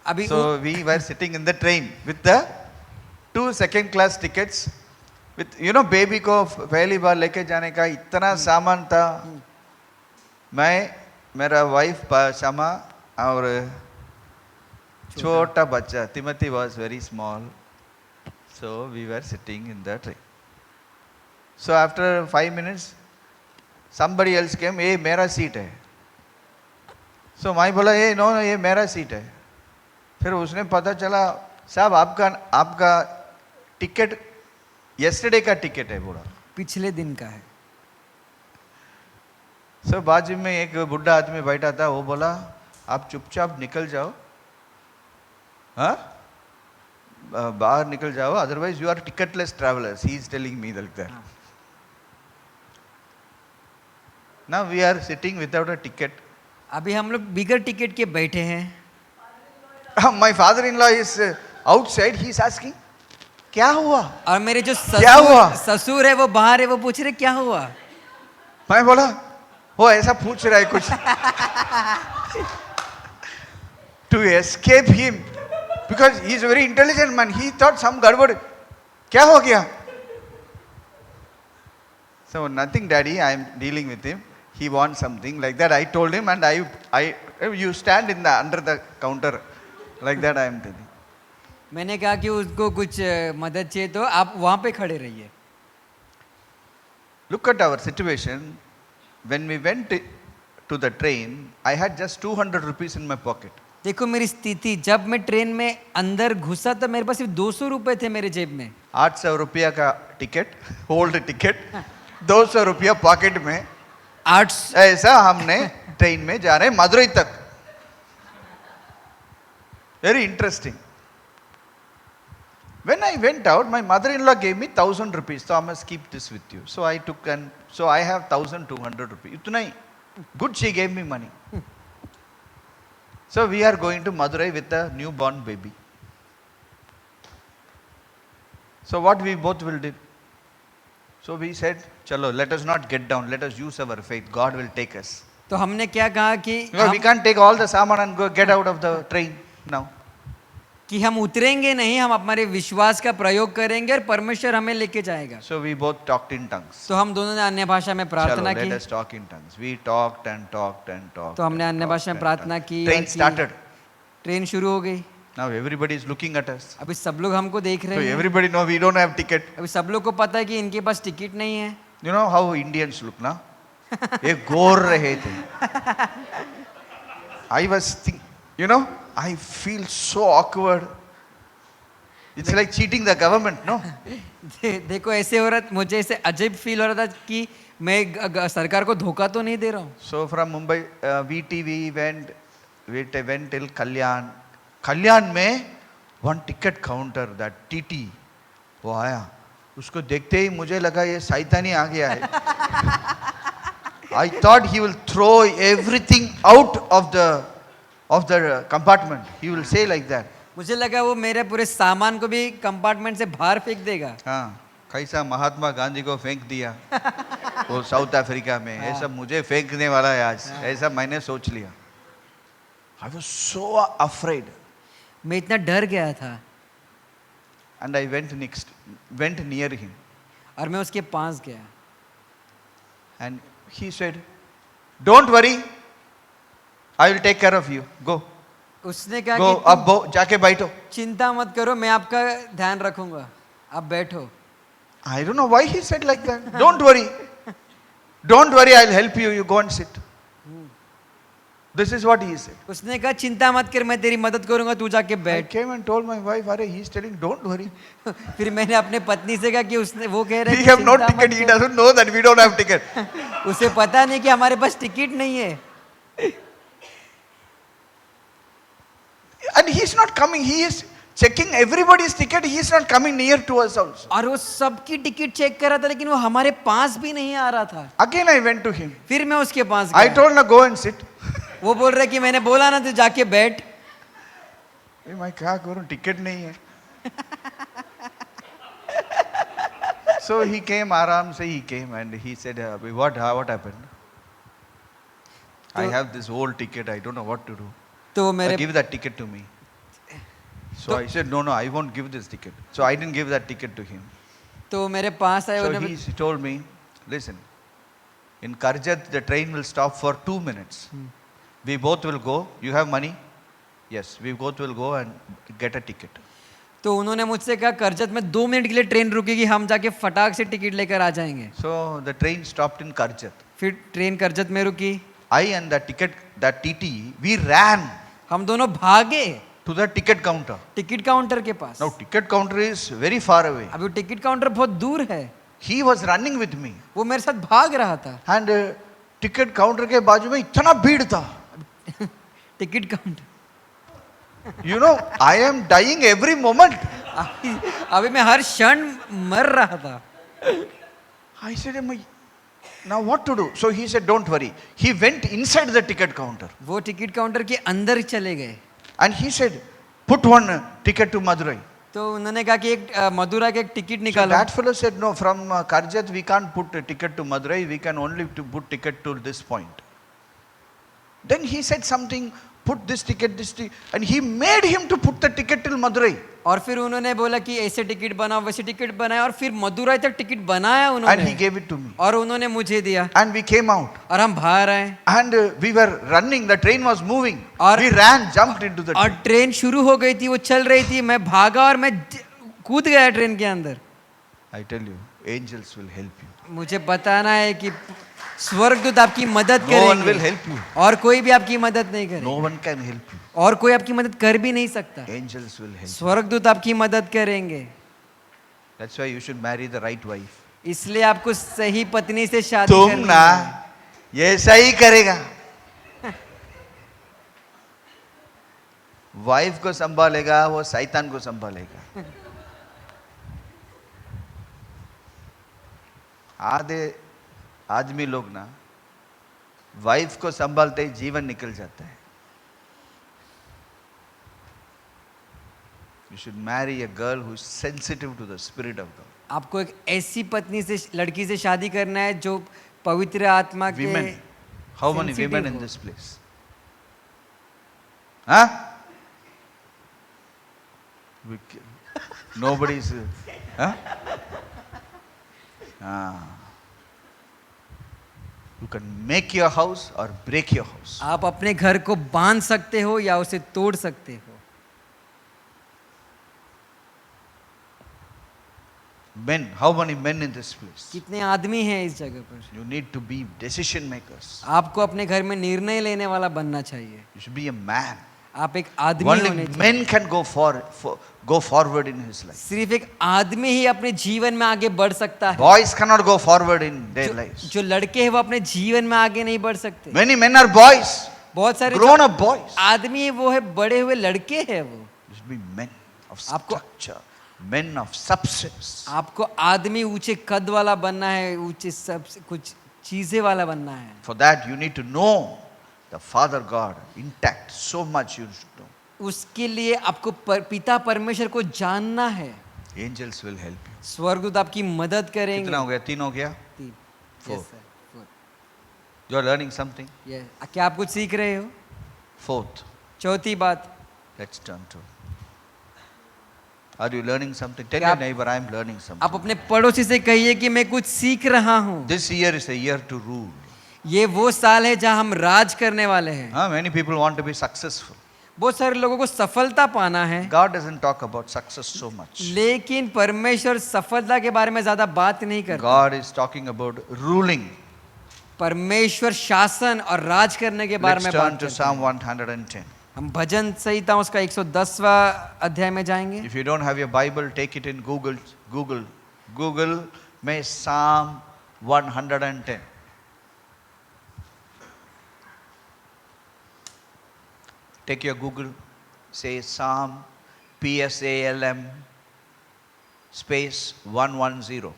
अभी So we were sitting in the train with the 2 second class tickets. With you know baby को पहली बार लेके जाने का इतना सामान था. मैं मेरा wife शमा और छोटा बच्चा Timothy was very small. So we were sitting in the train. So after 5 minutes, somebody else came. ये मेरा सीट है. So मैं बोला ये no ये मेरा सीट है. फिर उसने पता चला साहब आपका टिकट yesterday का टिकट है बोला. पिछले दिन का है. So बाजू में एक बुढ़ा आदमी बैठा था. वो बोला आप चुपचाप निकल जाओ. हाँ बाहर निकल जाओ, otherwise you are ticketless travelers. He is telling me like that. Now we are sitting without a ticket. अभी हम लोग बिगर टिकट के बैठे हैं. My father-in-law is outside. He is asking, क्या हुआ? और मेरे जो क्या हुआ? ससुर है वो बाहर है, वो पूछ रहे क्या हुआ. मैं बोला वो ऐसा पूछ रहा है कुछ. To escape him, because he is a very intelligent man. He thought some गड़बड़. क्या हो गया? So nothing, daddy. I am dealing with him. He wants something like that. I told him, and you stand in the under the counter, like that. I am telling. मैंने कहा कि उसको कुछ मदद चाहिए तो आप वहाँ पे खड़े रहिए. Look at our situation. When we went to the train, I had just 200 rupees in my pocket. देखो मेरी स्थिति, जब मैं ट्रेन में अंदर घुसा तो मेरे पास सिर्फ 200 रुपए थे मेरे जेब में. 800 रुपया का टिकट, ओल्ड टिकट, 200 रुपया पॉकेट में. 800 ऐसा हमने ट्रेन में जा रहे मदुरई तक. Very interesting. When I went out, my mother-in-law gave me 1,000 rupees. Thomas, keep this with you. So I took and so I have 1,200 rupees. Itna hi. Good, she gave me money. So we are going to Madurai with a newborn baby. So what we both will do? So we said, chalo, let us not get down. Let us use our faith. God will take us. तो हमने क्या कहा कि No, we can't take all the saman and go get out of the train now. कि हम उतरेंगे नहीं, हम हमारे विश्वास का प्रयोग करेंगे और परमेश्वर हमें लेके जाएगा. So we both talked in tongues. तो हम दोनों ने अन्य भाषा में Chalo, प्रार्थना let की. us talk in tongues. We talked and talked and talked. तो हमने and अन्य talked भाषा में and प्रार्थना talked. की. Train started. ट्रेन शुरू हो गई. Now everybody is looking at us. अभी सब लोग हमको देख So रहे हैं. everybody know we don't have ticket. अभी सब लोग को पता है कि इनके पास टिकट नहीं है. You know how Indians look now? ये गोर रहे थे. I was think, you know, I feel so awkward. It's like cheating the government, no? देखो ऐसे हो रहा, मुझे ऐसे अजीब फील हो रहा था कि मैं सरकार को धोखा तो नहीं दे रहा हूँ. So from Mumbai, VTV went till Kalyan. Kalyan में one ticket counter, that TT, वो आया. उसको देखते ही मुझे लगा ये शैतानी आ गया है. I thought he will throw everything out of the compartment. He will say like that. मुझे लगा वो मेरे पूरे सामान को भी कंपार्टमेंट से बाहर फेंक देगा. हाँ, कैसा महात्मा गांधी को फेंक दिया वो साउथ अफ्रीका में, ऐसा मुझे फेंकने वाला है आज, ऐसा मैंने सोच लिया. I was so afraid. मैं इतना डर गया था. And I went near him. और मैं उसके पास गया. And he said, "Don't worry, I will take care of you. Go, उसने कहा go, कि अब जाके बैठो." चिंता मत करो, मैं आपका ध्यान रखूंगा, आप बैठो. I don't know why he said like that. Don't worry, don't worry, I'll help you. You go and sit. This is what he said. उसने कहा चिंता मत कर, मैं तेरी मदद करूंगा, तू जाके I बैठ. came and told my wife, "Arey, he's telling don't worry. फिर मैंने अपने पत्नी से कहा कि उसने वो कह रहे We हैं have कि no चिंता मत ticket. He कर. doesn't know that we don't have ticket." उसे पता नहीं कि हमारे पास टिकट नहीं है. And he's not coming. He is checking everybody's ticket. He is not coming near to us also. और वो सबकी टिकट चेक कर रहा था, लेकिन वो हमारे पास भी नहीं आ रहा था. Again I went to him. फिर मैं उसके पास I गया. told him, "Go and sit." वो बोल रहा है कि मैंने बोला ना तू जाके बैठ. मैं क्या करूं, टिकट नहीं है. So he came, आराम से he came and he said, what happened? I have this old ticket. I don't know what to do. तो मेरे Give that ticket to me. So I said, no, I won't give this ticket. So I didn't give that ticket to him. तो मेरे पास आए. So उन्होंने he told me, listen, in Karjat the train will stop for 2 minutes. We both will go. You have money? Yes, we both will go and get a ticket. तो उन्होंने मुझसे कहा करजत में 2 minute के लिए ट्रेन रुकेगी, हम जाके फटाक से टिकट लेकर आ जाएंगे. So the train stopped in Karjat. फिर ट्रेन करजत में रुकी. I and that TT, we ran हम दोनों भागे to the ticket counter. Ticket counter के पास. Now ticket counter is very far away. अभी टिकट काउंटर बहुत दूर है. He was running with me. वो मेरे साथ भाग रहा था. And ticket counter के बाजू में इतना भीड़ था. Ticket counter. You know, I am dying every moment. अभी मैं हर क्षण मर रहा था. I said, now what to do? So he said, don't worry. He went inside the ticket counter. वो टिकट काउंटर के अंदर चले गए. And he said, put one ticket to Madurai. तो उन्होंने कहा कि एक मदुरा का एक टिकट So निकालो. that fellow said, no, from Karjat we can't put a ticket to Madurai. We can only put ticket to this point. Then he said something, put this ticket, and he made him to put the ticket till Madurai. और फिर उन्होंने बोला कि ऐसे ticket बनाओ, वैसे ticket बनाया, और फिर मदुराई तक टिकट बनाया And he उन्होंने. gave it to me. और उन्होंने मुझे दिया. And we came out. और हम बाहर आए. And we were running. The train was moving. और- We ran, jumped into the और train. ट्रेन शुरू हो गई थी, वो चल रही थी. मैं भागा और मैं कूद गया ट्रेन के अंदर. I tell you, angels will help you. मुझे बताना है कि स्वर्गदूत आपकी मदद No one will करेंगे. help you. और कोई भी आपकी मदद नहीं करे. No one can help you. और कोई आपकी मदद कर भी नहीं सकता. Angels will help you. स्वर्गदूत आपकी मदद करेंगे. That's why you should marry the right wife. इसलिए आपको सही पत्नी से शादी तुम करनी ना है. ये सही करेगा. वाइफ को संभालेगा वो शैतान को संभालेगा। आधे आदमी लोग ना वाइफ को संभालते ही जीवन निकल जाता है। You should marry a girl who is sensitive to the spirit of God. आपको एक ऐसी पत्नी से, लड़की से शादी करना है जो पवित्र आत्मा के Women, how many sensitive women in हो। this place? Huh? Nobody's. Huh? Ah. You can make your house or break your house. आप अपने घर को बांध सकते हो या उसे तोड़ सकते हो। Men, how many men in this place? कितने आदमी हैं इस जगह पर? You need to be decision makers. आपको अपने घर में निर्णय लेने वाला बनना चाहिए। You should be a man. आप एक आदमी होने Only चाहिए। men can go forward in his life. सिर्फ एक आदमी ही अपने जीवन में आगे बढ़ सकता है। Boys cannot go forward in their lives. जो लड़के हैं वो अपने जीवन में आगे नहीं बढ़ सकते। Many men are boys, बहुत सारे grown up boys. आदमी है वो है बड़े हुए लड़के हैं वो। You should be men of आपको- structure, men of substance. आपको आदमी ऊंचे कद वाला बनना है, ऊंचे सब कुछ चीजें वाला बनना है। For that you need to know the Father God intact. So much you should know. उसके लिए आपको पिता परमेश्वर को जानना है। Angels will help you. स्वर्गदूत आपकी मदद करेंगे। कितना हो गया? 3 हो गया? तीन। Four. Yes, sir. Four. You are learning something. Yes. क्या आप कुछ सीख रहे हो? Fourth, चौथी बात, let's turn to. Are you learning something? Tell क्या your आप- neighbor, I am learning आप something. अपने पड़ोसी से कहिए कि मैं कुछ सीख रहा हूँ। This year is a year to rule. ये वो साल है जहाँ हम राज करने वाले हैं। Many people want to be successful. बहुत सारे लोगों को सफलता पाना है, God doesn't talk about success so much. लेकिन परमेश्वर सफलता के बारे में ज्यादा बात नहीं करता। God is talking about ruling. परमेश्वर शासन और राज करने के बारे Let's में turn बात to करता Psalm है। 110. हम भजन संहिता उसका 110वां अध्याय में जाएंगे। If you don't have your Bible, take it in Google. Google में Psalm 110. Take your Google, say Psalm, PSALM, space 110.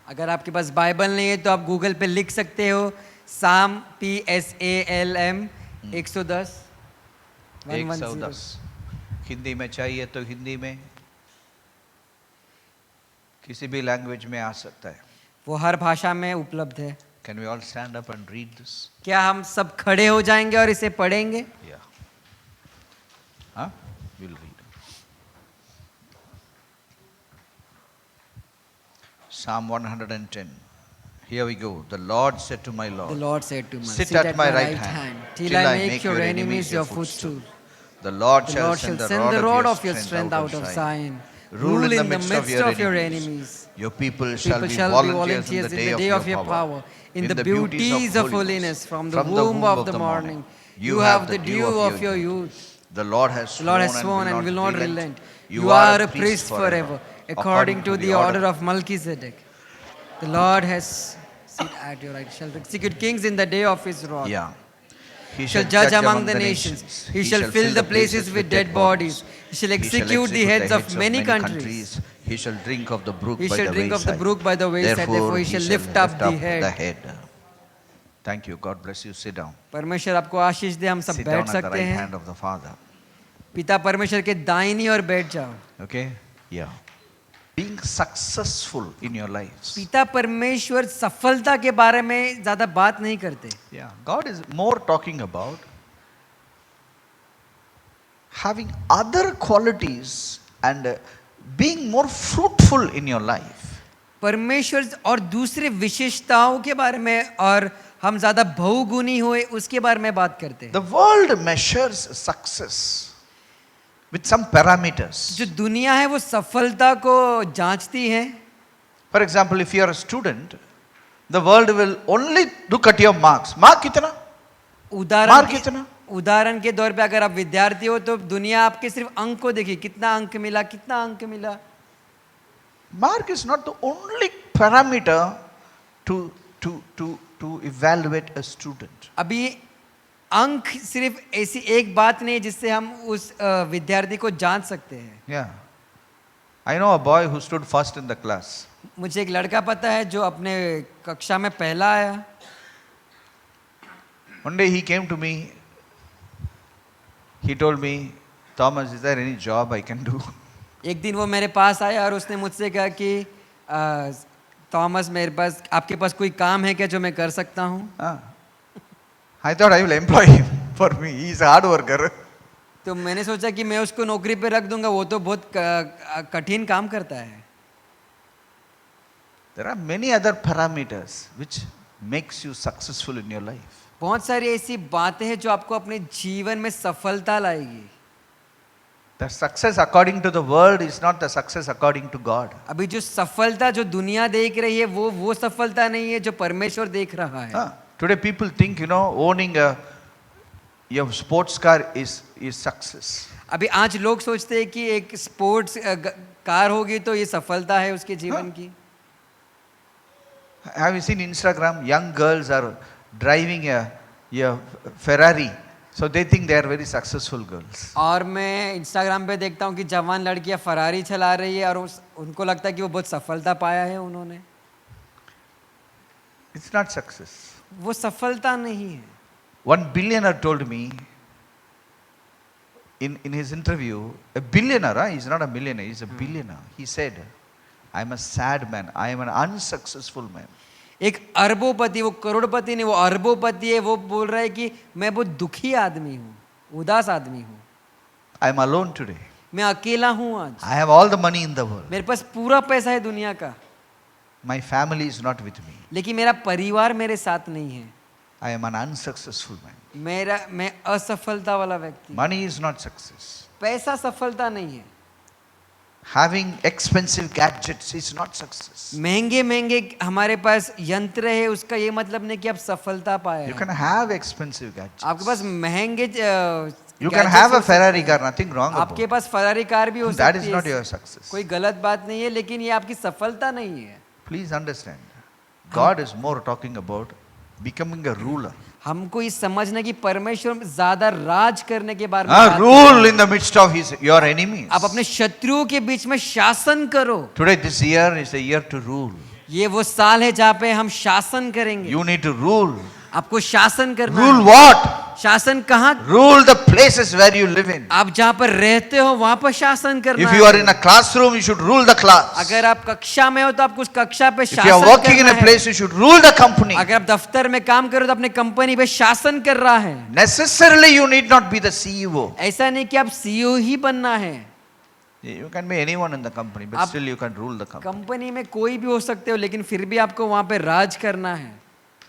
अगर आपके पास बाइबल नहीं है तो आप गूगल पे लिख सकते हो साम PSALM 110 110. हिंदी में चाहिए तो हिंदी में, किसी भी लैंग्वेज में आ सकता है. वो हर भाषा में उपलब्ध है। Can we all stand up and read this? क्या हम सब खड़े हो जाएंगे और इसे पढ़ेंगे? Yeah. Huh? We'll read. Psalm 110. Here we go. The Lord said to my The Lord, Lord said to me, sit at my right hand till I make your enemies your footstool. The Lord The shall Lord shall send the rod of your strength out of Zion. Rule in the midst of your enemies. Your people shall be volunteers in the day of your power. In the beauties of holiness, from the womb of the morning, you have the dew of your youth. The Lord has sworn and will not relent. You are a priest forever, according to the order of Melchizedek. The Lord has sit at your right, shall execute kings in the day of his wrath. Yeah. He Shall judge among the nations. He shall fill the places with dead bodies. He shall execute the heads of many countries. He shall drink of the brook He by shall the drink of the wayside. brook by the wayside. Therefore he shall lift up the head. Thank you. God bless you. Sit down. परमेश्वर आपको आशीष दे। हम सब Sit बैठ down at the सकते right हैं। hand of the Father. पिता परमेश्वर के दाहिनी ओर बैठ जाओ। Okay? Yeah. Being successful in your lives. पिता परमेश्वर सफलता के बारे में ज्यादा बात नहीं करते। Yeah. God is more talking about having other qualities and being more fruitful in your life. परमेश्वर और दूसरे विशेषताओं के बारे में और हम ज्यादा बहुगुणी हुए उसके बारे में बात करते हैं। The world measures success with some parameters. जो दुनिया है वो सफलता को जांचती है। For example, if you are a student, the world will only look at your marks. Mark कितना? Mark कितना? उदाहरण के तौर पे अगर आप विद्यार्थी हो तो दुनिया आपके सिर्फ अंक को देखी, कितना अंक मिला, कितना अंक मिला। Mark is not the only parameter to evaluate a student. अभी अंक सिर्फ ऐसी एक बात नहीं है जिससे हम उस विद्यार्थी को जान सकते हैं। Yeah. I know a boy who stood first in the class. मुझे एक लड़का पता है जो अपने कक्षा में पहला आया। One day he came to me. He told me, Thomas, is there any job I can do? एक दिन वो मेरे पास आया और उसने मुझसे कहा कि थॉमस मेरे पास आपके पास कोई काम है क्या जो मैं कर सकता हूँ? I thought I will employ him for me. He is a hard worker. तो मैंने सोचा कि मैं उसको नौकरी पे रख दूंगा, वो तो बहुत कठिन काम करता है। There are many other parameters which makes you successful in your life. बहुत सारी ऐसी बातें हैं जो आपको अपने जीवन में सफलता लाएगी। The success according to the world is not the success according to God. अभी जो सफलता जो दुनिया देख रही है वो सफलता नहीं है जो परमेश्वर देख रहा है। Today people think, owning your sports car is success. अभी आज लोग सोचते हैं कि एक स्पोर्ट्स कार होगी तो ये सफलता है उसके जीवन की। Have you seen Instagram? Young girls are driving a Ferrari, so they think they are very successful girls. और मैं इंस्टाग्राम पे देखता हूँ कि जवान लड़कियां फरारी चला रही है और उनको लगता है कि वो बहुत सफलता पाया है उन्होंने। It's not success. वो सफलता नहीं है। One billionaire told me in his interview, a billionaire, he's not a millionaire, he's a billionaire. He said, I'm a sad man, I am an unsuccessful man. एक अरबोपति, वो करोड़पति नहीं, वो अरबोपति है, वो बोल रहा है कि मैं बहुत दुखी आदमी हूँ, उदास आदमी हूँ। I am alone today. मैं अकेला हूँ आज। I have all the money in the world. मेरे पास पूरा पैसा है दुनिया का, My family is not with me. लेकिन मेरा परिवार मेरे साथ नहीं है। I am an unsuccessful man. मैं असफलता वाला व्यक्ति। Money is not success. पैसा सफलता नहीं है। Having expensive gadgets is not success. महंगे महंगे हमारे पास यंत्र है, उसका ये मतलब नहीं कि आप सफलता पाए। You can have expensive gadgets. आपके पास महंगे You can have a Ferrari car, nothing wrong about आपके it. पास फरारी कार भी हो That सकती is not है, your success. कोई गलत बात नहीं है, लेकिन ये आपकी सफलता नहीं है। Please understand. God is more talking about becoming a ruler. हमको ये समझना कि परमेश्वर ज्यादा राज करने के बारे में बात Rule in the midst of your enemies. आप अपने शत्रुओं के बीच में शासन करो। Today, this year is a year to rule. ये वो साल है जहाँ पे हम शासन करेंगे। You need to rule. आपको शासन करना Rule है। what? शासन कहाँ? Rule the places where you live in. आप जहाँ पर रहते हो वहाँ पर शासन करना If you are in a classroom, you should rule the class. अगर आप कक्षा में हो तो आपको उस कक्षा पे If you शासन are working in करना a है। place, you should rule the company. अगर आप दफ्तर में काम करो तो अपने कंपनी पे शासन कर रहा है। Necessarily, you need not be the CEO. ऐसा नहीं कि आप सीईओ ही बनना है। You can be anyone in the company, but still you can rule the company. Company में कोई भी हो सकते हो, लेकिन फिर भी आपको वहाँ पे राज करना है।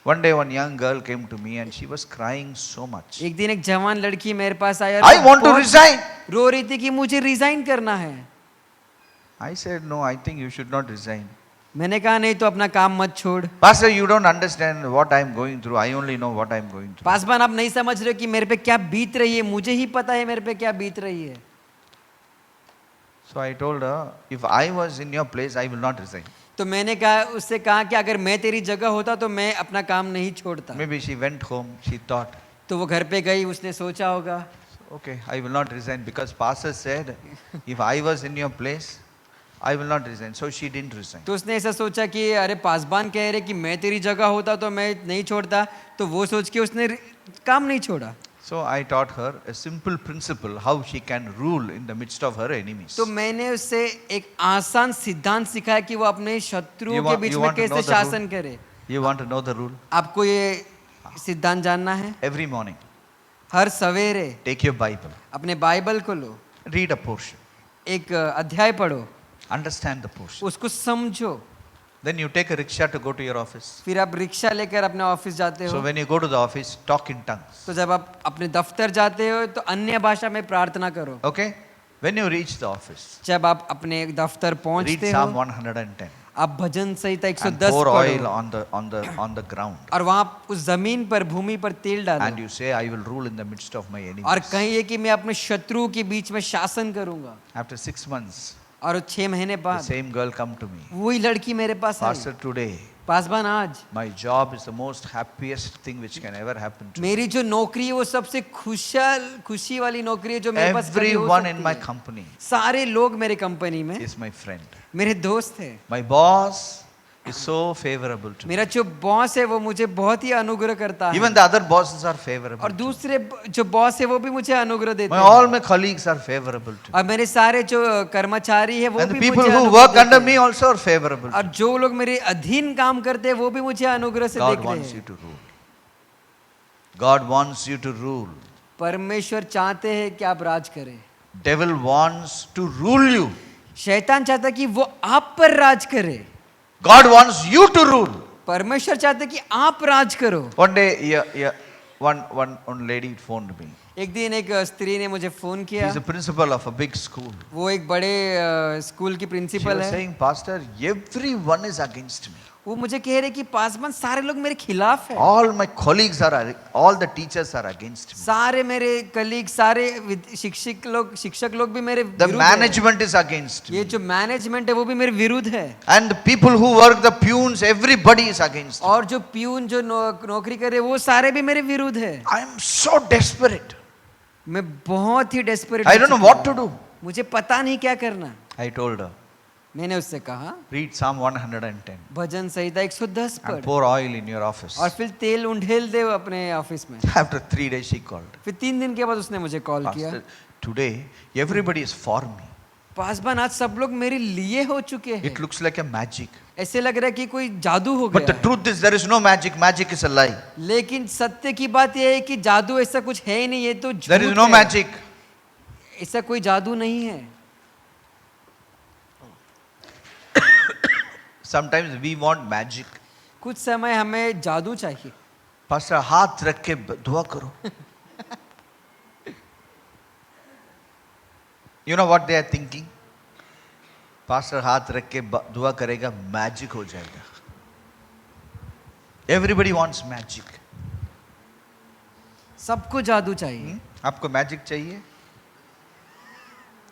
One day, one young girl came to me and she was crying so much. एक दिन एक जवान लड़की मेरे पास आई और I want to resign. रो रही थी कि मुझे रिजाइन करना है। I said, no, I think you should not resign. मैंने कहा नहीं तो अपना काम मत छोड़। Pastor, you don't understand what I am going through. I only know what I am going through. Paswan, आप नहीं समझ रहे कि मेरे पे क्या बीत रही है, मुझे ही पता है मेरे पे क्या बीत रही है। So I told her, if I was in your place, I will not resign. तो मैंने कहा उससे कहा कि अगर मैं तेरी जगह होता तो मैं अपना काम नहीं छोड़ता। Maybe she went home, she thought, तो वो घर पे गई, उसने सोचा होगा okay, I will not resign because pastor said, if I was in your place, I will not resign. So she didn't resign. तो उसने ऐसा सोचा कि अरे पासवान कह रहे कि मैं तेरी जगह होता तो मैं नहीं छोड़ता, तो वो सोच के उसने काम नहीं छोड़ा। So I taught her a simple principle how she can rule in the midst of her enemies. तो मैंने उससे एक आसान सिद्धांत सिखाया कि वो अपने शत्रुओं के बीच में want to know कैसे the शासन rule? करे। You want to know the rule? आपको ये सिद्धांत जानना है? Every morning, हर सवेरे take your Bible, अपने बाइबल को लो, read a portion, एक अध्याय पढ़ो, understand the portion. उसको समझो, Then you take a rickshaw to go to your office. फिर आप रिक्शा लेकर अपने ऑफिस जाते So हो। when you go to the office, talk in tongues. तो जब आप अपने दफ्तर जाते हो तो अन्य भाषा में प्रार्थना करो। Okay? When you reach the office, जब आप अपने दफ्तर read पहुंचते Psalm हो 110 आप भजन संहिता and 110 pour oil पढ़ो on the ground. और वहां उस जमीन पर भूमि पर तेल And डालो you say, I will rule in the midst of my और enemies. कहिए कि मैं अपने शत्रुओं के बीच में शासन करूंगा। After 6 months, और 6 महीने the बाद same girl come to me. वही लड़की मेरे पास आई। Pastor, today पासवान आज my job is the most happiest thing which can ever happen to me. मेरी जो नौकरी है वो सबसे खुशी वाली नौकरी है जो मेरे पास कभी हो Everyone in सकती my है। company सारे लोग मेरे कंपनी में is my friend. मेरे दोस्त हैं। My boss is so favorable to me. मेरा जो बॉस है वो मुझे बहुत ही अनुग्रह करता है। Even the other bosses are favorable. और to me. दूसरे जो बॉस है वो भी मुझे अनुग्रह देते हैं। All my colleagues are favorable to me. और मेरे सारे जो कर्मचारी है वो And the भी people मुझे who अनुग्रह work देते under हैं। me also are favorable to और me. जो लोग मेरे अधीन काम करते हैं वो भी मुझे अनुग्रह से God देखते wants you हैं। to rule. God wants you to rule. परमेश्वर चाहते हैं कि आप राज करें। Devil wants to rule you. शैतान चाहता है कि वो आप पर राज करे। God wants you to rule. परमेश्वर चाहते हैं कि आप राज करो। One day, one lady phoned me. एक दिन एक स्त्री ने मुझे फोन किया। She's a principal of a big school. वो एक बड़े स्कूल की She प्रिंसिपल was है। saying, Pastor, everyone is against me. वो मुझे कह रहे कि पासवान सारे लोग मेरे खिलाफ है। All my colleagues are, all the teachers are against me. सारे मेरे कलीग सारे शिक्षक लोग भी मेरे The विरुद्ध है। management is against ये me. जो मैनेजमेंट है वो भी मेरे विरुद्ध है। And the people who work, the peons, everybody is against me. और जो प्यून जो नौकरी करे वो सारे भी मेरे विरुद्ध है। I am so desperate. मैं बहुत ही desperate. I don't know what to do. मुझे पता नहीं क्या करना। I told her, मैंने उससे कहा read Psalm 110 bhajan Samhita 110 and पढ़ pour oil in your office. और फिर तेल उंडेल दे अपने ऑफिस में। After 3 days she called. फिर 3 दिन के बाद उसने मुझे कॉल किया। Pastor, today everybody is for me. Paswan आज सब लोग मेरे लिए हो चुके हैं। It looks like a magic. ऐसे लग रहा है कि कोई जादू हो But the गया है। truth is there is no magic. Magic is a lie. लेकिन सत्य की बात यह है कि जादू ऐसा कुछ है ही नहीं, ये तो There is झूठ no है। magic. ऐसा कोई जादू नहीं है। Sometimes we want magic. कुछ समय हमें जादू चाहिए। Pastor, हाथ रख के दुआ करो. You know what they are thinking? Pastor हाथ रख के दुआ करेगा, magic हो जाएगा. Everybody wants magic. सबको जादू चाहिए। आपको magic चाहिए?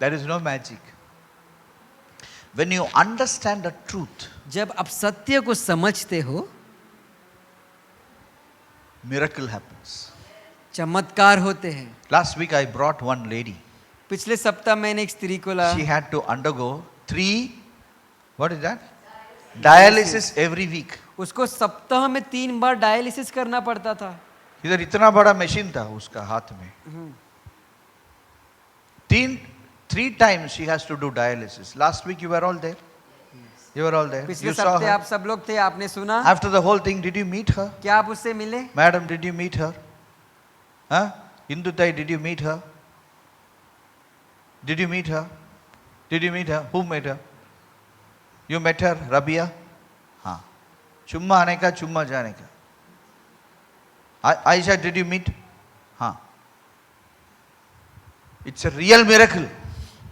There is no magic. When you understand the truth, जब आप सत्य को समझते हो miracle happens. चमत्कार होते हैं। Last week I brought one lady. पिछले सप्ताह मैंने एक स्त्री को लाया। She had to undergo 3, what is that? Dialysis every week. उसको सप्ताह में 3 बार डायलिसिस करना पड़ता था। इधर इतना बड़ा मशीन था उसका हाथ में. 3 times she has to do dialysis. Last week you were all there. You were all there. पिछले You saw सप्ताह her. आप सब लोग थे, आपने सुना। After the whole thing, did you meet her? क्या आप उससे मिले? Madam, did you meet her? Huh? Indutai, did you meet her? Did you meet her? Did you meet her? Who met her? You met her, Rabia? हाँ. चुम्मा आने का, चुम्मा जाने का. Aisha, did you meet? हाँ. It's a real miracle.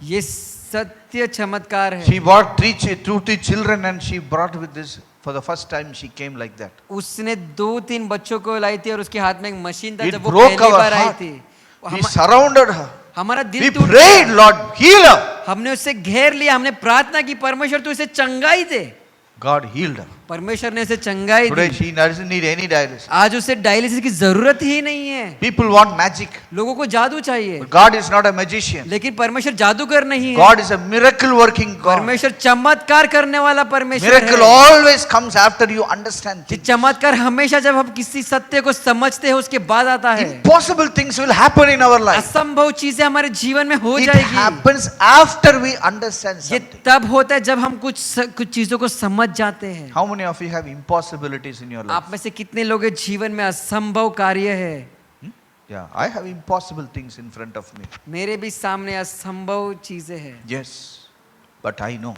ये सत्य चमत्कार है। She brought 2-3 children and she brought with this for the first time. She came like that. उसने 2-3 बच्चों को लाई थी और उसके हाथ में एक मशीन था It जब वो broke पहली our बार आई heart. थी। We surrounded her. हमारा We दिल टूट prayed, गया। Lord, heal her. हमने उससे घेर लिया, हमने प्रार्थना की परमेश्वर तू इसे चंगाई दे। God healed her. परमेश्वर ने उसे चंगाई Today the. she doesn't need any dialysis. आज उसे डायलिसिस की जरूरत ही नहीं है। People want magic. लोगों को जादू चाहिए, But God is not a magician. लेकिन परमेश्वर जादूगर नहीं है। God is a miracle working God. परमेश्वर चमत्कार करने वाला परमेश्वर Miracle है। always comes after you understand ये things. चमत्कार हमेशा जब हम किसी सत्य को समझते हैं उसके बाद आता है। Impossible things will happen in our life. असंभव चीजें हमारे जीवन में हो It जाएगी। happens after we understand ये something. तब होता है जब हम कुछ चीजों को समझ जाते हैं। How many of you have impossibilities in your life? आप में से कितने लोग के जीवन में असंभव कार्य है? Yeah, I have impossible things in front of me. मेरे भी सामने असंभव चीजें हैं, Yes, but I know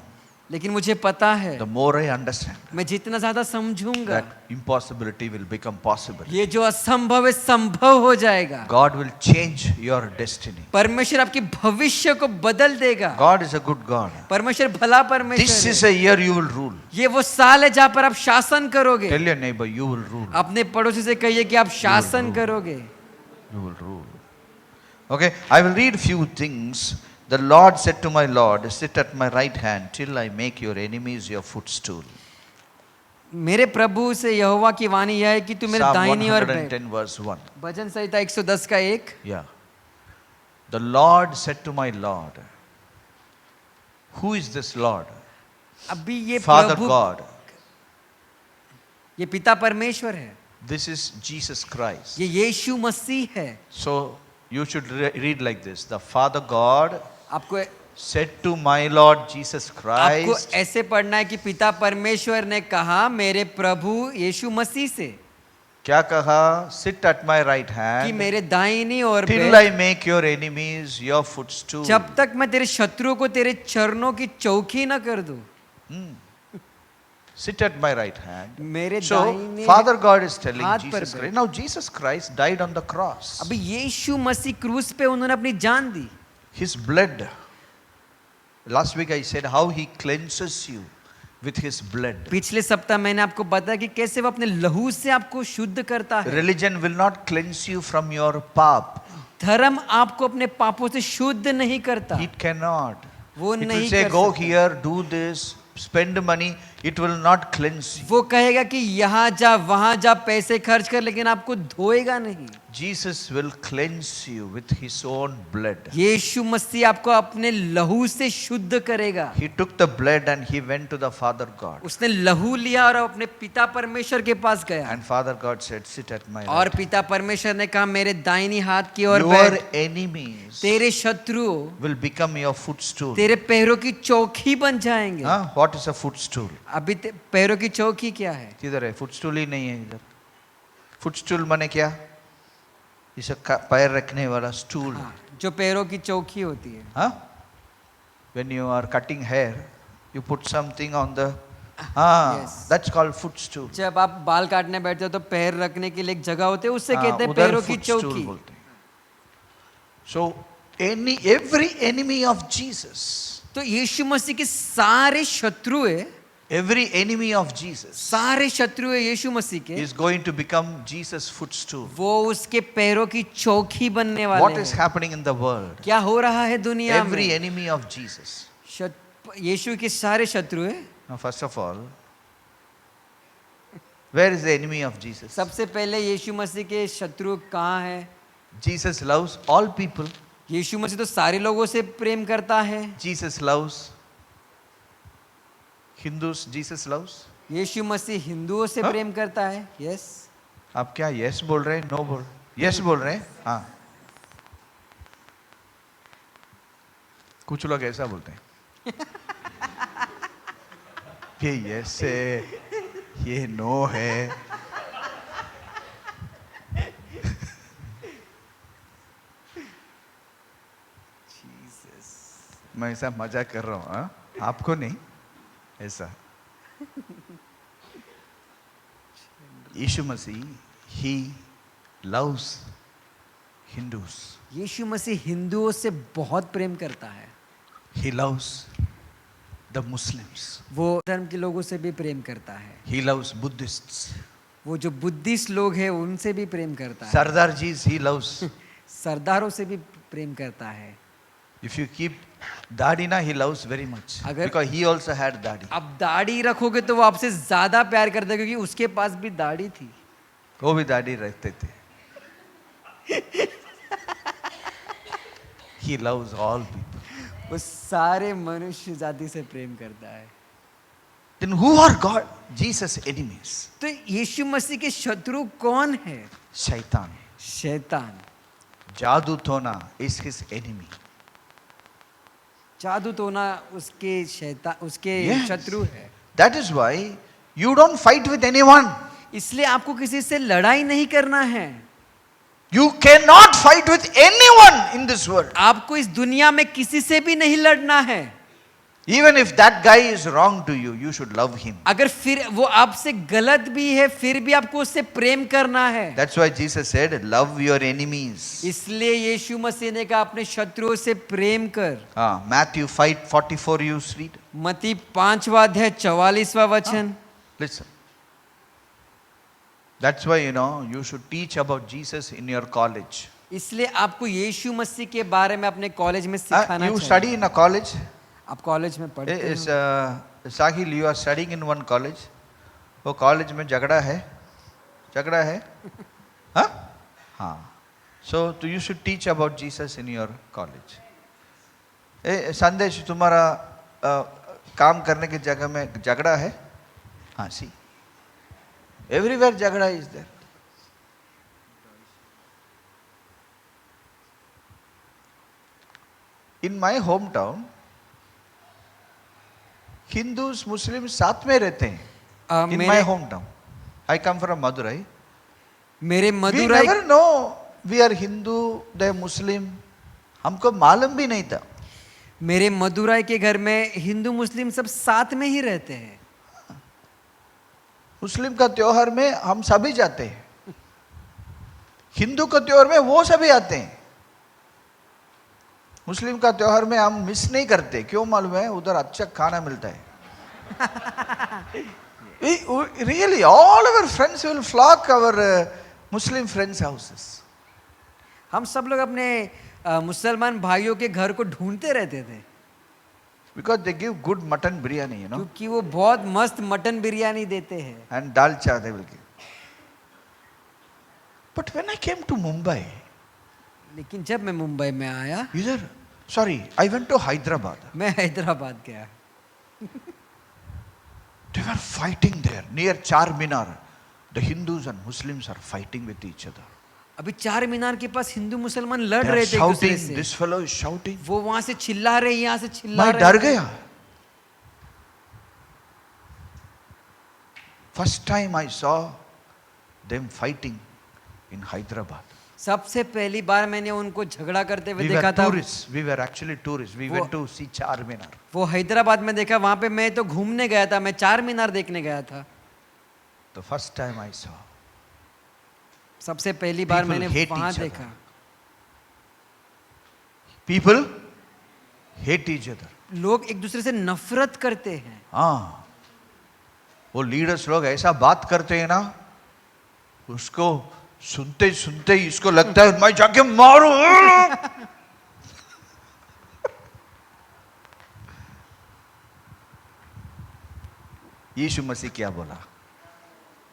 लेकिन मुझे पता है the more I understand, मैं जितना ज्यादा समझूंगा that impossibility will become possible. ये जो असंभव है संभव हो जाएगा। God will change your destiny. परमेश्वर आपके भविष्य को बदल देगा। God is a good God. परमेश्वर भला This परमेश्वर is है। a year you will rule. ये वो साल है जहाँ पर आप शासन करोगे। Tell your neighbor, you will rule. अपने पड़ोसी से कहिए कि आप शासन करोगे। You will rule. Okay, I will read few things. The Lord said to my Lord, sit at my right hand till I make your enemies your footstool. मेरे प्रभु से यहोवा की वाणी यह है कि तू मेरे Psalm दाहिनी ओर बैठ। 110 verse 1. भजन संहिता 110 का 1। Yeah. The Lord said to my Lord, who is this Lord? अभी ये Father प्रभु, God. ये पिता परमेश्वर है, This is Jesus Christ. ये यीशु मसीह है। So you should read like this. The Father God आपको said to my Lord Jesus आपको Christ, ऐसे पढ़ना है कि पिता परमेश्वर ने कहा मेरे प्रभु यीशु मसीह से क्या कहा? Sit at my right कि hand मेरे दाहिनी ओर till बैठ, I make your enemies your footstool. जब तक मैं तेरे शत्रुओं को तेरे चरणों की चौकी न कर दूं। Sit at my right hand. मेरे So दाहिने Father God is telling हाथ पर Jesus बैठ। Christ. Now Jesus Christ died on the cross. अभी यीशु मसीह क्रूस पे उन्होंने अपनी जान दी। His blood. Last week I said how he cleanses you with his blood. पिछले सप्ताह मैंने आपको बताया कि कैसे वो अपने लहू से आपको शुद्ध करता है। Religion will not cleanse you from your pap. धर्म आपको अपने पापों से शुद्ध नहीं करता। It cannot. वो It will नहीं say कर go सकता। here, do this, spend money. It will not cleanse you. वो कहेगा कि यहाँ जा वहां जा पैसे खर्च कर, लेकिन आपको धोएगा नहीं। Jesus will cleanse you with his own blood. यीशु मसीह आपको अपने लहू से शुद्ध करेगा। He took the blood and he went to the Father God. उसने लहू लिया और अपने पिता परमेश्वर के पास गया, And Father God said, sit at my और right. पिता परमेश्वर ने कहा मेरे दाहिनी हाथ की ओर Your बैठ। enemies तेरे शत्रुओं will become your footstool. तेरे पैरों की चौकी बन जाएंगे। हाँ? What is a footstool? अभी पैरों की चौकी क्या है? किधर है? footstool ही नहीं है इधर। footstool माने क्या? इसे पैर रखने वाला stool. हाँ, जो पैरों की चौकी होती है। हाँ? When you are cutting hair, you put something on the. हाँ, Yes. that's called footstool. जब आप बाल काटने बैठते हो तो पैर रखने के लिए एक जगह होती है, उससे हाँ, कहते हैं उधर पैरों की footstool चौकी। बोलते हैं। So every enemy of Jesus, तो यीशु मसीह के सारे शत्रु है, every enemy of Jesus सारे शत्रु है यीशु मसीह के, is going to become Jesus' footstool. वो उसके पैरों की चौकी बनने वाले What is हैं। happening in the world? क्या हो रहा है दुनिया Every में? enemy of Jesus. यीशु के सारे शत्रु है। Now, first of all, where is the enemy of Jesus? सबसे पहले यीशु मसीह के शत्रु कहाँ है? Jesus loves all people. यीशु मसीह तो सारे लोगों से प्रेम करता है। Jesus loves Hindus. Jesus loves. यीशु मसीह हिंदुओं से हाँ? प्रेम करता है। यस, आप क्या yes बोल रहे हैं? No बोल yes बोल रहे हैं? हाँ, कुछ लोग ऐसा बोलते हैं ये yes है, ये no है। मैं ऐसा मजाक कर रहा हूँ, हाँ? आपको नहीं, ऐसा। यीशु मसीह he loves Hindus. यीशु मसीह हिंदुओं से बहुत प्रेम करता है। He loves the Muslims. वो धर्म के लोगों से भी प्रेम करता है। He loves Buddhists. वो जो बुद्धिस्ट लोग हैं उनसे भी प्रेम करता है। Sardar Ji's he loves. सरदारों से भी प्रेम करता है। If you keep दाढ़ी ना, he loves very much. अगर- Because he also had दाढ़ी. अब दाढ़ी रखोगे तो वो आपसे ज्यादा प्यार करता है, क्योंकि उसके पास भी दाढ़ी थी। वो भी दाढ़ी रखते थे. He loves all people. वो सारे मनुष्य जाति से प्रेम करता है। Then who are God? Jesus' enemies? तो यीशु मसीह के शत्रु कौन है? शैतान. शैतान। जादू टोना is his enemy. जादू टोना उसके शैतान, उसके Yes. शत्रु है। That is why you don't fight with anyone. इसलिए आपको किसी से लड़ाई नहीं करना है। You cannot fight with anyone in this world. आपको इस दुनिया में किसी से भी नहीं लड़ना है। Even if that guy is wrong to you, you should love him. अगर फिर वो आपसे गलत भी है, फिर भी आपको उससे प्रेम करना है। That's why Jesus said, love your enemies. इसलिए यीशु मसीह ने कहा अपने शत्रुओं से प्रेम कर। Matthew 5:44 you read. मत्ती 5वां अध्याय 44वां वचन। Listen. That's why, you should teach about Jesus in your college. इसलिए आपको यीशु मसीह के बारे में अपने कॉलेज में सिखाना You चाहिए। study in a college? आप कॉलेज में पढ़ते Is हैं। Sahil, you are studying in one college? वो कॉलेज में झगड़ा है हाँ हाँ सो तो you should teach about Jesus in your college. संदेश तुम्हारा काम करने की जगह में झगड़ा है. हाँ सी एवरीवेयर झगड़ा is there. In my home town Hindus Muslim साथ में रहते हैं. In my home town I come from Madurai. मेरे we Madurai never know we are Hindu they Muslim. हमको मालूम भी नहीं था. मेरे मदुरई के घर में हिंदू मुस्लिम सब साथ में ही रहते हैं. मुस्लिम का त्योहार में हम सभी जाते हैं. हिंदू का त्योहार में वो सभी आते हैं. मुस्लिम का त्योहार में हम मिस नहीं करते. क्यों मालूम है? उधर अच्छा खाना मिलता है. Really, all our friends will flock our Muslim friends' houses. हम सब लोग अपने मुसलमान भाइयों के घर को ढूंढते रहते थे. Because they give good mutton biryani, you know. क्योंकि वो बहुत मस्त मटन बिरयानी देते हैं. And dalcha they will give. But when I came to Mumbai, लेकिन जब मैं मुंबई में आया, I went to Hyderabad. मैं हैदराबाद गया. They were fighting there near Charminar. The Hindus and Muslims are fighting with each other. अभी चार मीनार के पास हिंदू मुसलमान लड़ They are रहे थे एक दूसरे shouting. से. This fellow is shouting. वो वहां से चिल्ला रहे, यहाँ से चिल्ला मैं रहे. डर गया. First time I saw them fighting in Hyderabad. सबसे पहली बार मैंने उनको झगड़ा करते हुए We देखा were था. tourists. We were actually tourists. We went to see Charminar. वो हैदराबाद में देखा. वहां पे मैं तो घूमने गया था, मैं चार मीनार देखने गया था. The first time I saw. सबसे पहली बार People मैंने hate वहां each other. देखा. People hate each other. लोग एक दूसरे से नफरत करते हैं. हाँ, वो लीडर्स लोग ऐसा बात करते हैं ना, उसको सुनते सुनते ही इसको लगता है मैं जाके मारू. यीशु मसीह क्या बोला?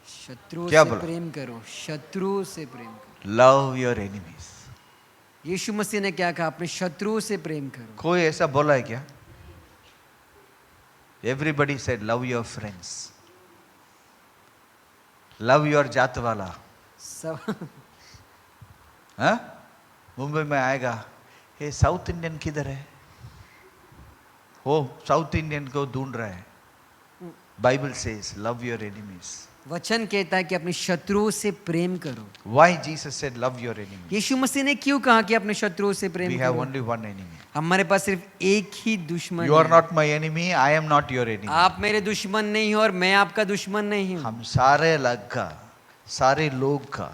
शत्रु क्या से बोला? प्रेम करो, शत्रु से प्रेम करो. Love your enemies. Yeshu Masih ने क्या कहा? अपने शत्रु से प्रेम करो. कोई ऐसा बोला है क्या? Everybody said love your friends, love your जात वाला. सब हाँ? मुंबई में आएगा, ये साउथ इंडियन किधर है? वो साउथ इंडियन को ढूंढ रहा है. Bible says love your enemies. वचन कहता है कि अपने शत्रुओं से प्रेम करो. Why Jesus said love your enemies? Yeshu Masih ने क्यों कहा कि अपने शत्रुओं से प्रेम वी हैव करो? Only one enemy. हमारे पास सिर्फ एक ही दुश्मन यू आर है. Not my enemy, I am not your enemy. आप मेरे दुश्मन नहीं हो और मैं आपका दुश्मन नहीं हूँ. हम सारे लोग का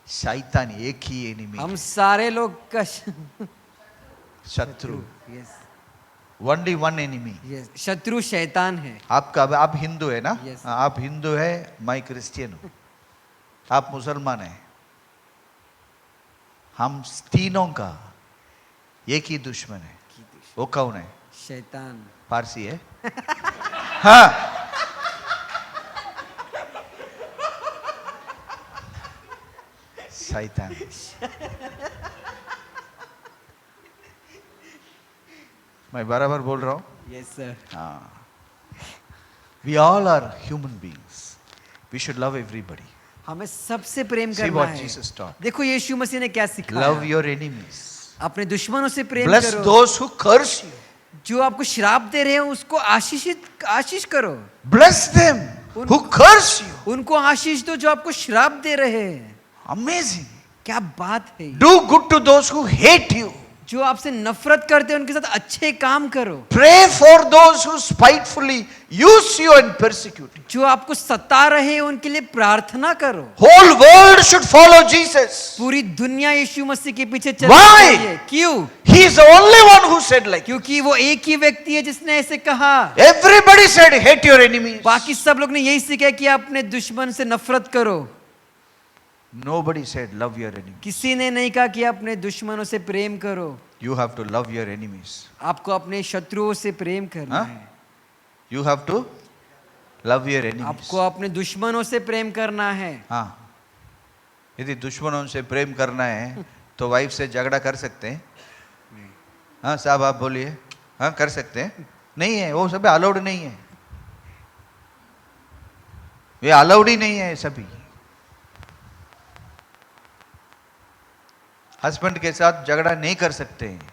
शैतान एक ही एनिमी, हम सारे लोग का शत्रु. Yes only one enemy. Yes शत्रु शैतान है. आप हिंदू है ना? Yes. आप हिंदू है, मैं क्रिश्चियन हूँ. आप मुसलमान है. हम तीनों का एक ही दुश्मन है. वो कौन है? शैतान. पारसी है. हाँ, शैतान. मैं बराबर बोल रहा हूँ. Yes sir. हाँ. We all are human beings. We should love everybody. हमें सबसे प्रेम See करना what है. Jesus taught. देखो यीशु मसीह ने क्या सिखाया. Love your enemies. अपने दुश्मनों से प्रेम Bless करो. those who curse you. जो आपको श्राप दे रहे हैं उसको आशीष करो. Bless them who curse you. उनको आशीष दो जो आपको श्राप दे रहे हैं. Amazing. क्या बात है. Do good to those who hate you. जो आपसे नफरत करते हैं उनके साथ अच्छे काम करो. Pray for those who spitefully use you and persecute you. जो आपको सता रहे हैं उनके लिए प्रार्थना करो. Whole world should follow Jesus. पूरी दुनिया यीशु मसीह के पीछे Why? चलनी चाहिए. क्यों? He is the only one who said like. क्योंकि वो एक ही व्यक्ति है जिसने ऐसे कहा. Everybody said hate your enemies. बाकी सब लोग ने यही सीखा कि अपने दुश्मन से नफरत करो. Nobody said love your enemies. किसी ने नहीं कहा कि अपने दुश्मनों से प्रेम करो. You have to love your enemies. आपको अपने शत्रुओं से प्रेम करना हाँ? है. You have to Love your enemies. आपको अपने दुश्मनों से प्रेम करना है। हाँ, यदि दुश्मनों से प्रेम करना है तो वाइफ से झगड़ा कर सकते हैं? हाँ साहब आप बोलिए, हाँ कर सकते हैं? नहीं है, वो सब अलाउड नहीं है, ये अलाउड ही नहीं है सभी। हस्बैंड के साथ झगड़ा नहीं कर सकते हैं,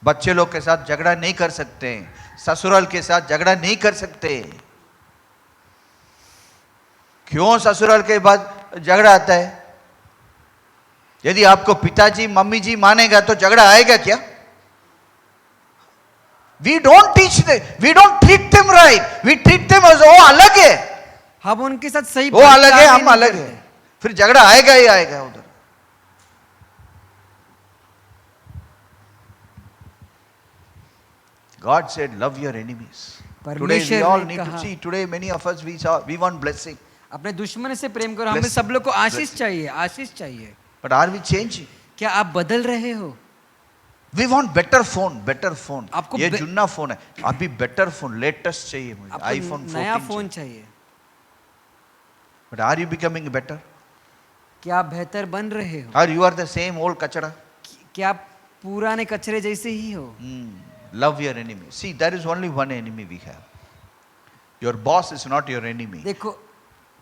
बच्चे लोग के साथ झगड़ा नहीं कर सकते हैं, ससुराल के साथ झगड़ा नहीं कर सकते। क्यों ससुराल के बाद झगड़ा आता है? यदि आपको पिताजी मम्मी जी मानेगा तो झगड़ा आएगा क्या? We don't teach them, we don't treat them right, we treat them as वो अलग है, हम उनके साथ सही वो अलग है, बर्ताव हम नहीं अलग करते। है, फिर झगड़ा आएगा ही आएगा उधर। God said, love your enemies. Today we परमेश्वर all ने need to कहा, see. Today many of us we want blessing, अपने दुश्मन से प्रेम करो। हमें Blessing, सब लोग को आशीष blessing. चाहिए, आशीष चाहिए। but are we changing? क्या आप बदल रहे हो? We want better phone, better phone. आपको ये बे- जुन्ना फोन है, अभी better phone, latest चाहिए मुझे, आपको iPhone 14 नया चाहिए. फोन चाहिए। But are you becoming better? क्या आप बेहतर बन रहे हो? Or you are the same old kachara? क्या आप पुराने कचरे जैसे ही हो? Love your enemy. See, there is only one enemy we have. Your boss is not your enemy. देखो,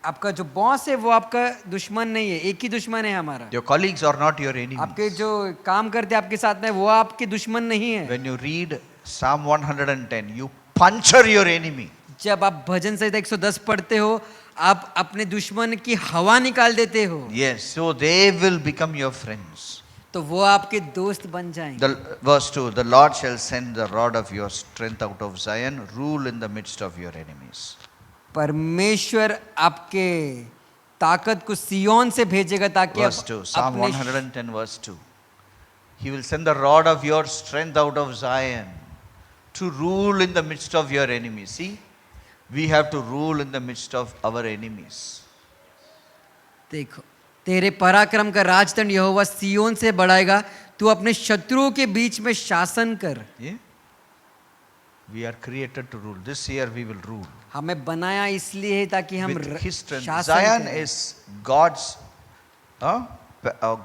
आपका जो बॉस है वो आपका दुश्मन नहीं है, एक ही दुश्मन है हमारा। Your colleagues are not your enemy. आपके जो काम करते हैं आपके साथ में वो आपके दुश्मन नहीं है। When you read Psalm 110, you puncture your enemy. जब आप भजन संहिता 110 पढ़ते हो, आप अपने दुश्मन की हवा निकाल देते हो, Yes, so they will become your friends. तो वो आपके दोस्त बन जाएंगे। The verse 2, the Lord shall send the rod of your strength out of Zion, rule in the midst of your enemies. परमेश्वर आपके ताकत को सियोन से भेजेगा ताकि Verse आप 2, Psalm अपने 110 verse 2. He will send the rod of your strength out of Zion to rule in the midst of your enemies. See, we have to rule in the midst of our enemies. देखो, तेरे पराक्रम का राजदंड यहोवा सियोन से बढ़ाएगा, तू अपने शत्रुओं के बीच में शासन कर। Yeah? We are created to rule. This year we will rule. हमें बनाया इसलिए है ताकि हम With his strength. शासन Zion करें। is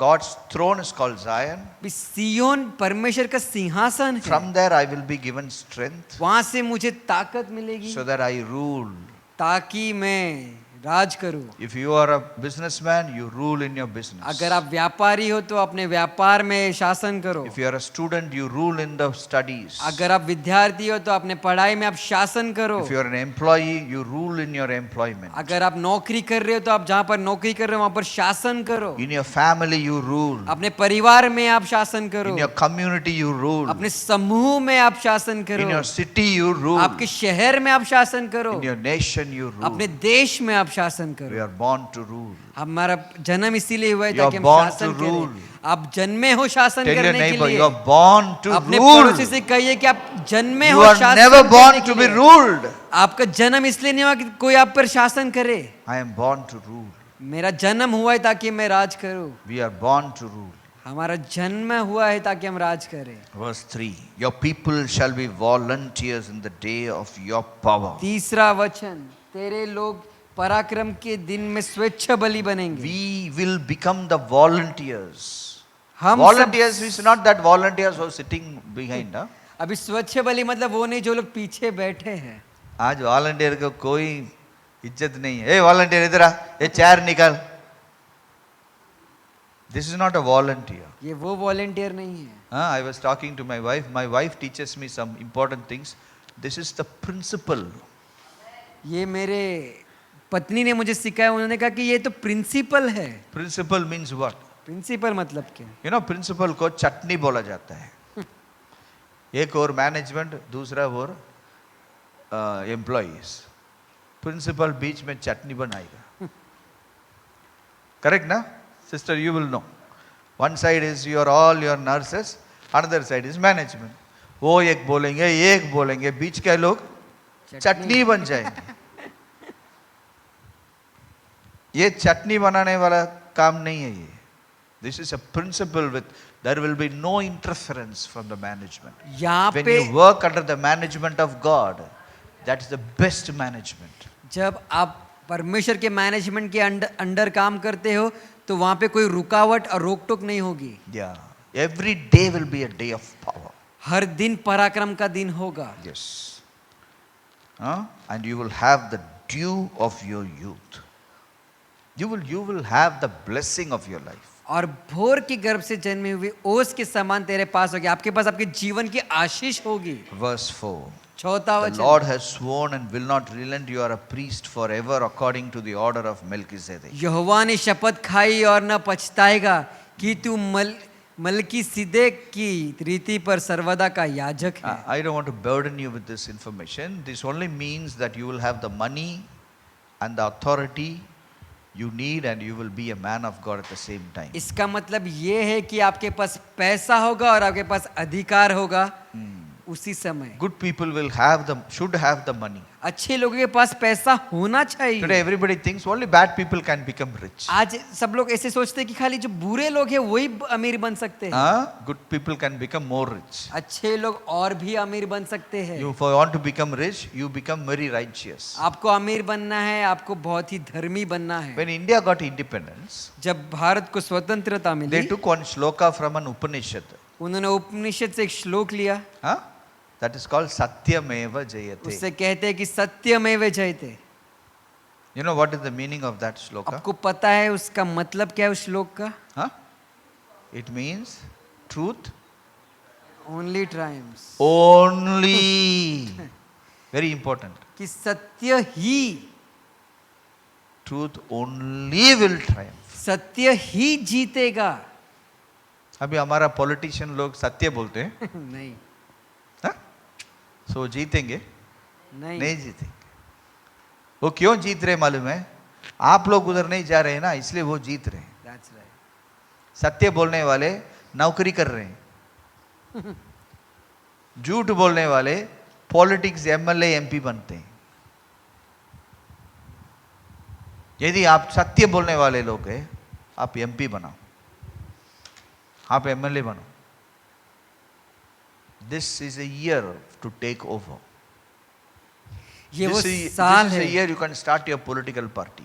God's throne is called Zion. सियोन परमेश्वर का सिंहासन है। From there I will be given strength वहां से मुझे ताकत मिलेगी so that I rule. ताकि मैं राज करूं। If you are a businessman, you rule in your business. अगर आप व्यापारी हो तो अपने व्यापार में शासन करो। If you are a student, you rule in the studies. अगर आप विद्यार्थी हो तो अपने पढ़ाई में आप शासन करो। If you are an employee, you rule in your employment. अगर आप नौकरी कर रहे हो तो आप जहाँ पर नौकरी कर रहे हो वहां पर शासन करो। In your family, you rule. अपने परिवार में आप शासन करो। In your community, you rule. अपने समूह में आप शासन In your करो। city, you rule. आपके शहर में आप शासन करो। In your nation, you rule. अपने देश में आप शासन We करो। are born to rule. हमारा जन्म इसीलिए हुआ है You are ताकि हम born शासन to rule. करें। आप जन्मे हो शासन Tell your करने के neighbor, लिए। you are born to अपने rule. पड़ोसी से कहिए कि आप जन्मे You हो are शासन never करने born के to be लिए। ruled. आपका जन्म इसलिए नहीं हुआ कि कोई आप पर शासन करे। I am born to rule. मेरा जन्म हुआ है ताकि मैं राज करूं। We are born to rule. हमारा जन्म हुआ है ताकि हम राज करें। Verse 3, your people shall be volunteers in the day of your power. तीसरा वचन, तेरे लोग पराक्रम के दिन में स्वेच्छ बलि बनेंगे। We will become the volunteers. हम Volunteers is not that volunteers who are sitting behind. Huh? अभी स्वच्छ बलि मतलब वो नहीं जो लोग पीछे बैठे हैं। आज वॉलंटियर को कोई इज्जत नहीं है। ए वॉलंटियर इधर आ, ये चेयर निकाल। This is not a volunteer. ये वो वॉलंटियर नहीं है। I was talking to my wife. My wife teaches me some important things. This is the principle. ये मेरे पत्नी ने मुझे सिखाया, उन्होंने कहा कि ये तो प्रिंसिपल है। Principle means what? प्रिंसिपल मतलब क्या? You know, principle को चटनी बोला जाता है। एक और मैनेजमेंट, दूसरा और एम्प्लॉइज। प्रिंसिपल बीच में चटनी बनाएगा। करेक्ट ना? Sister, you will know. One side is all your nurses, another side is management. वो एक बोलेंगे, बीच के लोग चटनी बन जाएंगे। ये चटनी बनाने वाला काम नहीं है ये। This is a principle with there will be no interference from the management. यहाँ When पे you work under the management of God, that is the best management. जब आप परमेश्वर के मैनेजमेंट के अंडर काम करते हो तो वहां पे कोई रुकावट और रोक टोक नहीं होगी. Yeah. Every day will be a day of power. हर दिन पराक्रम का दिन होगा. Yes. And you will have the dew of your youth. You will have the blessing of your life. और भोर के गर्भ से जन्मे हुए ओस के समान तेरे पास होगी. आपके पास आपके जीवन की आशीष होगी. Verse 4. चौथा The वचन. Lord has sworn and will not relent. You are a priest forever according to the order of Melchizedek. यहोवा ने शपथ खाई और न पछताएगा कि तू मलकीसिदक की रीति पर सर्वदा का याजक है. I don't want to burden you with this information. This only means that you will have the money and the authority you need and you will be a man of God at the same time. इसका मतलब ये है कि आपके पास पैसा होगा और आपके पास अधिकार होगा उसी समय. Good people should have the money. अच्छे लोगों के पास पैसा होना चाहिए. Today everybody thinks only bad people can become rich. आज सब लोग ऐसे सोचते हैं कि खाली जो बुरे लोग हैं वही अमीर बन सकते हैं. Good people can become more rich. अच्छे लोग और भी अमीर बन सकते हैं. If you want to become rich, you become very righteous. आपको अमीर बनना है, आपको बहुत ही धर्मी बनना है. When India got independence, जब भारत को स्वतंत्रता they milli, took one shloka from an Upanishad. उन्होंने उपनिषद से एक श्लोक लिया. That is called Satyameva Jayate. उससे कहते हैं कि सत्यमेव जयते. You know what is the meaning of that shloka? आपको पता है उसका मतलब क्या है उस श्लोक का? It means truth Only triumphs. only. Very important. कि सत्य ही, Truth only will triumph. सत्य ही जीतेगा. अभी हमारा पॉलिटिशियन लोग सत्य बोलते हैं. नहीं सो जीतेंगे? नहीं नहीं जीतेंगे. वो क्यों जीत रहे मालूम है? आप लोग उधर नहीं जा रहे हैं ना, इसलिए वो जीत रहे हैं. That's right. सत्य बोलने वाले नौकरी कर रहे हैं. झूठ बोलने वाले पॉलिटिक्स एमएलए एमपी बनते हैं. यदि आप सत्य बोलने वाले लोग हैं, आप एमपी बनाओ, आप एमएलए बनो. This is a year to take over. ये वो This साल is a है. year you can start your political party.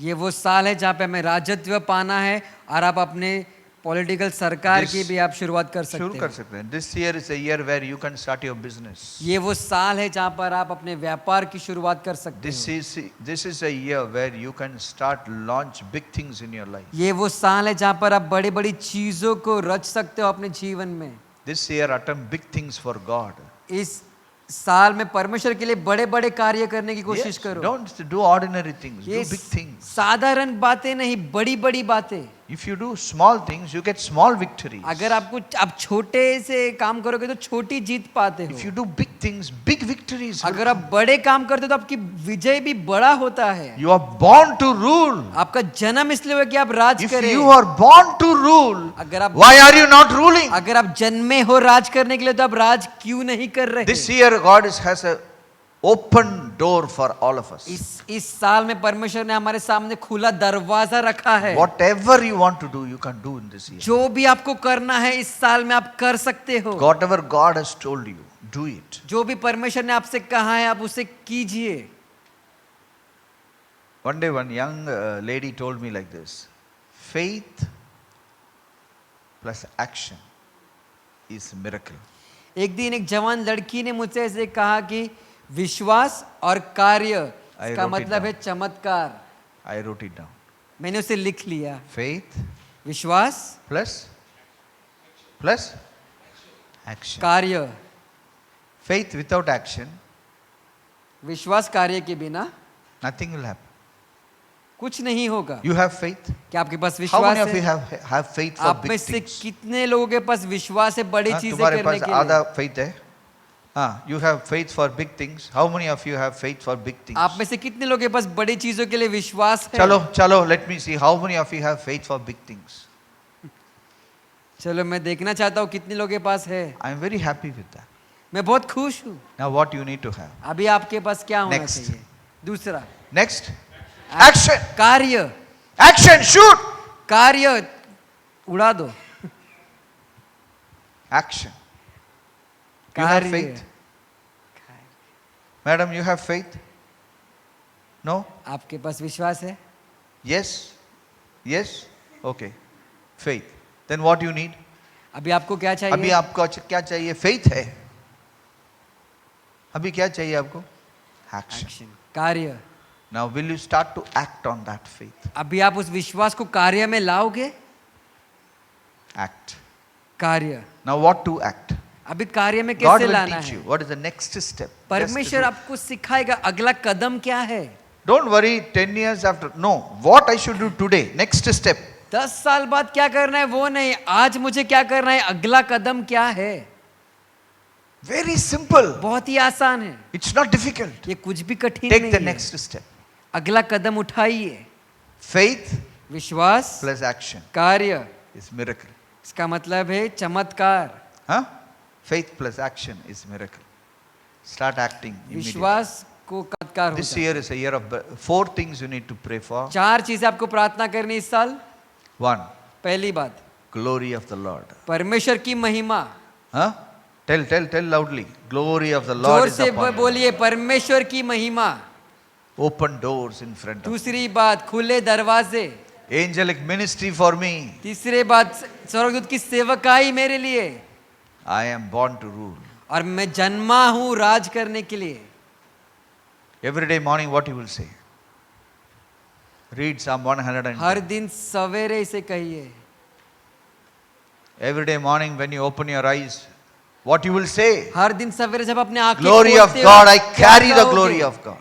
ये वो साल है जहाँ पे हमें राजत्व पाना है और आप अपने पॉलिटिकल सरकार की भी आप शुरुआत कर शुरू सकते कर हैं. सकते हैं. This year is a year where you can start your business. ये वो साल है जहाँ पर आप अपने व्यापार की शुरुआत कर सकते हैं. This is a year where you can start launch big things in your life. ये वो साल है जहाँ पर आप बड़ी बड़ी चीजों को रच सकते हो अपने जीवन में. This year attempt big things for God. इस साल में परमेश्वर के लिए बड़े बड़े कार्य करने की कोशिश Yes, करो. don't do ordinary things, ये do big things. साधारण बातें नहीं, बड़ी बड़ी बातें. If you do small things, you get small victories. अगर आप छोटे से काम करोगे तो छोटी जीत पाते If हो. you do big things, big victories. will अगर आप बड़े काम करते हो तो आपकी विजय भी बड़ा होता है. You are born to rule. आपका जन्म इसलिए हुआ कि आप राज If करें. you are born to rule, अगर आप why are you not ruling? अगर आप जन्मे हो राज करने के लिए तो आप राज क्यों नहीं कर रहे? This year God has a open door for all of us. इस साल में परमेश्वर ने हमारे सामने खुला दरवाजा रखा है. Whatever you want to do, you can do in this year. जो भी आपको करना है इस साल में आप कर सकते हो. Whatever God has told you, do it. जो भी परमेश्वर ने आपसे कहा है आप उसे कीजिए. One day one young lady told me like this: faith plus action is miracle. एक दिन एक जवान लड़की ने मुझसे ऐसे कहा कि विश्वास और कार्य इसका wrote it मतलब है down. चमत्कार. I wrote it down. मैंने उसे लिख लिया. Faith विश्वास plus action. कार्य. Faith without action, विश्वास कार्य के बिना nothing will happen. कुछ नहीं होगा. You have faith? क्या आपके पास How विश्वास many of you है? have faith for आप में big से things? कितने लोगों के पास विश्वास है बड़ी हाँ, चीजें तुम्हारे करने पास के आधा लिए? faith है? हाँ, you have faith for big things. How many of you have faith for big things? आप में से कितने लोगों के पास बड़ी चीजों के लिए विश्वास है? चलो, let me see. How many of you have faith for big things? चलो मैं देखना चाहता हूँ कितने लोगों के पास है. I am very happy with that. मैं बहुत खुश हूँ. Now what you need to have? अभी आपके पास क्या होना Next. चाहिए? दूसरा Next, action. कार्य. Action, shoot. कार्य उड़ा दो. Action. You have कार्य. faith? Madam, you have faith? No? आपके पास विश्वास है? Yes? Yes? Okay. Faith. Then what you need? अभी आपको क्या अभी चाहिए? आपको क्या चाहिए? Faith है. अभी क्या चाहिए आपको? Action. एक्शन, कार्य. Now will you start to act on that faith? अभी आप उस विश्वास को कार्य में लाओगे? Act. कार्य. Now what to act? अभी कार्य में God कैसे will लाना teach है? you. What is the next step? परमेश्वर Just आपको सिखाएगा अगला कदम क्या है. do. Don't worry 10 years after. No. What I should do today? Next step. 10 साल बाद क्या करना है वो नहीं, आज मुझे क्या करना है, अगला कदम क्या है. Very simple. बहुत ही आसान है, It's not difficult. ये कुछ भी कठिन Take नहीं the है. next step. अगला कदम उठाइए. Faith विश्वास plus action कार्य, is miracle. इसका मतलब है चमत्कार. Huh? Faith plus action is miracle. Start acting immediately. विश्वास को चमत्कार This होता है. year is a year of 4 things you need to pray for. 4 चीजें आपको प्रार्थना करनी इस साल. 1. पहली बात, Glory of the Lord. परमेश्वर की महिमा. Huh? Tell loudly. Glory of the Lord जोर is से upon you. बोलिए, परमेश्वर की महिमा. Open doors in front of you. दूसरी बात, खुले दरवाजे. Angelic ministry for me. तीसरी बात, स्वर्गदूत की सेवकाई मेरे लिए. I am born to rule. और मैं जन्मा हूं राज करने के लिए. Every day morning what you will say? Read Psalm 100. हर दिन सवेरे इसे कहिए. Every day morning when you open your eyes, what you will say? हर दिन सवेरे जब अपने आंखें Glory of खोलते हो, God, I क्या carry the कहोगे? glory of God.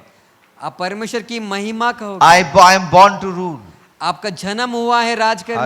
आप परमेश्वर की महिमा कहोगे. I am born to rule. आपका जन्म हुआ है राज करने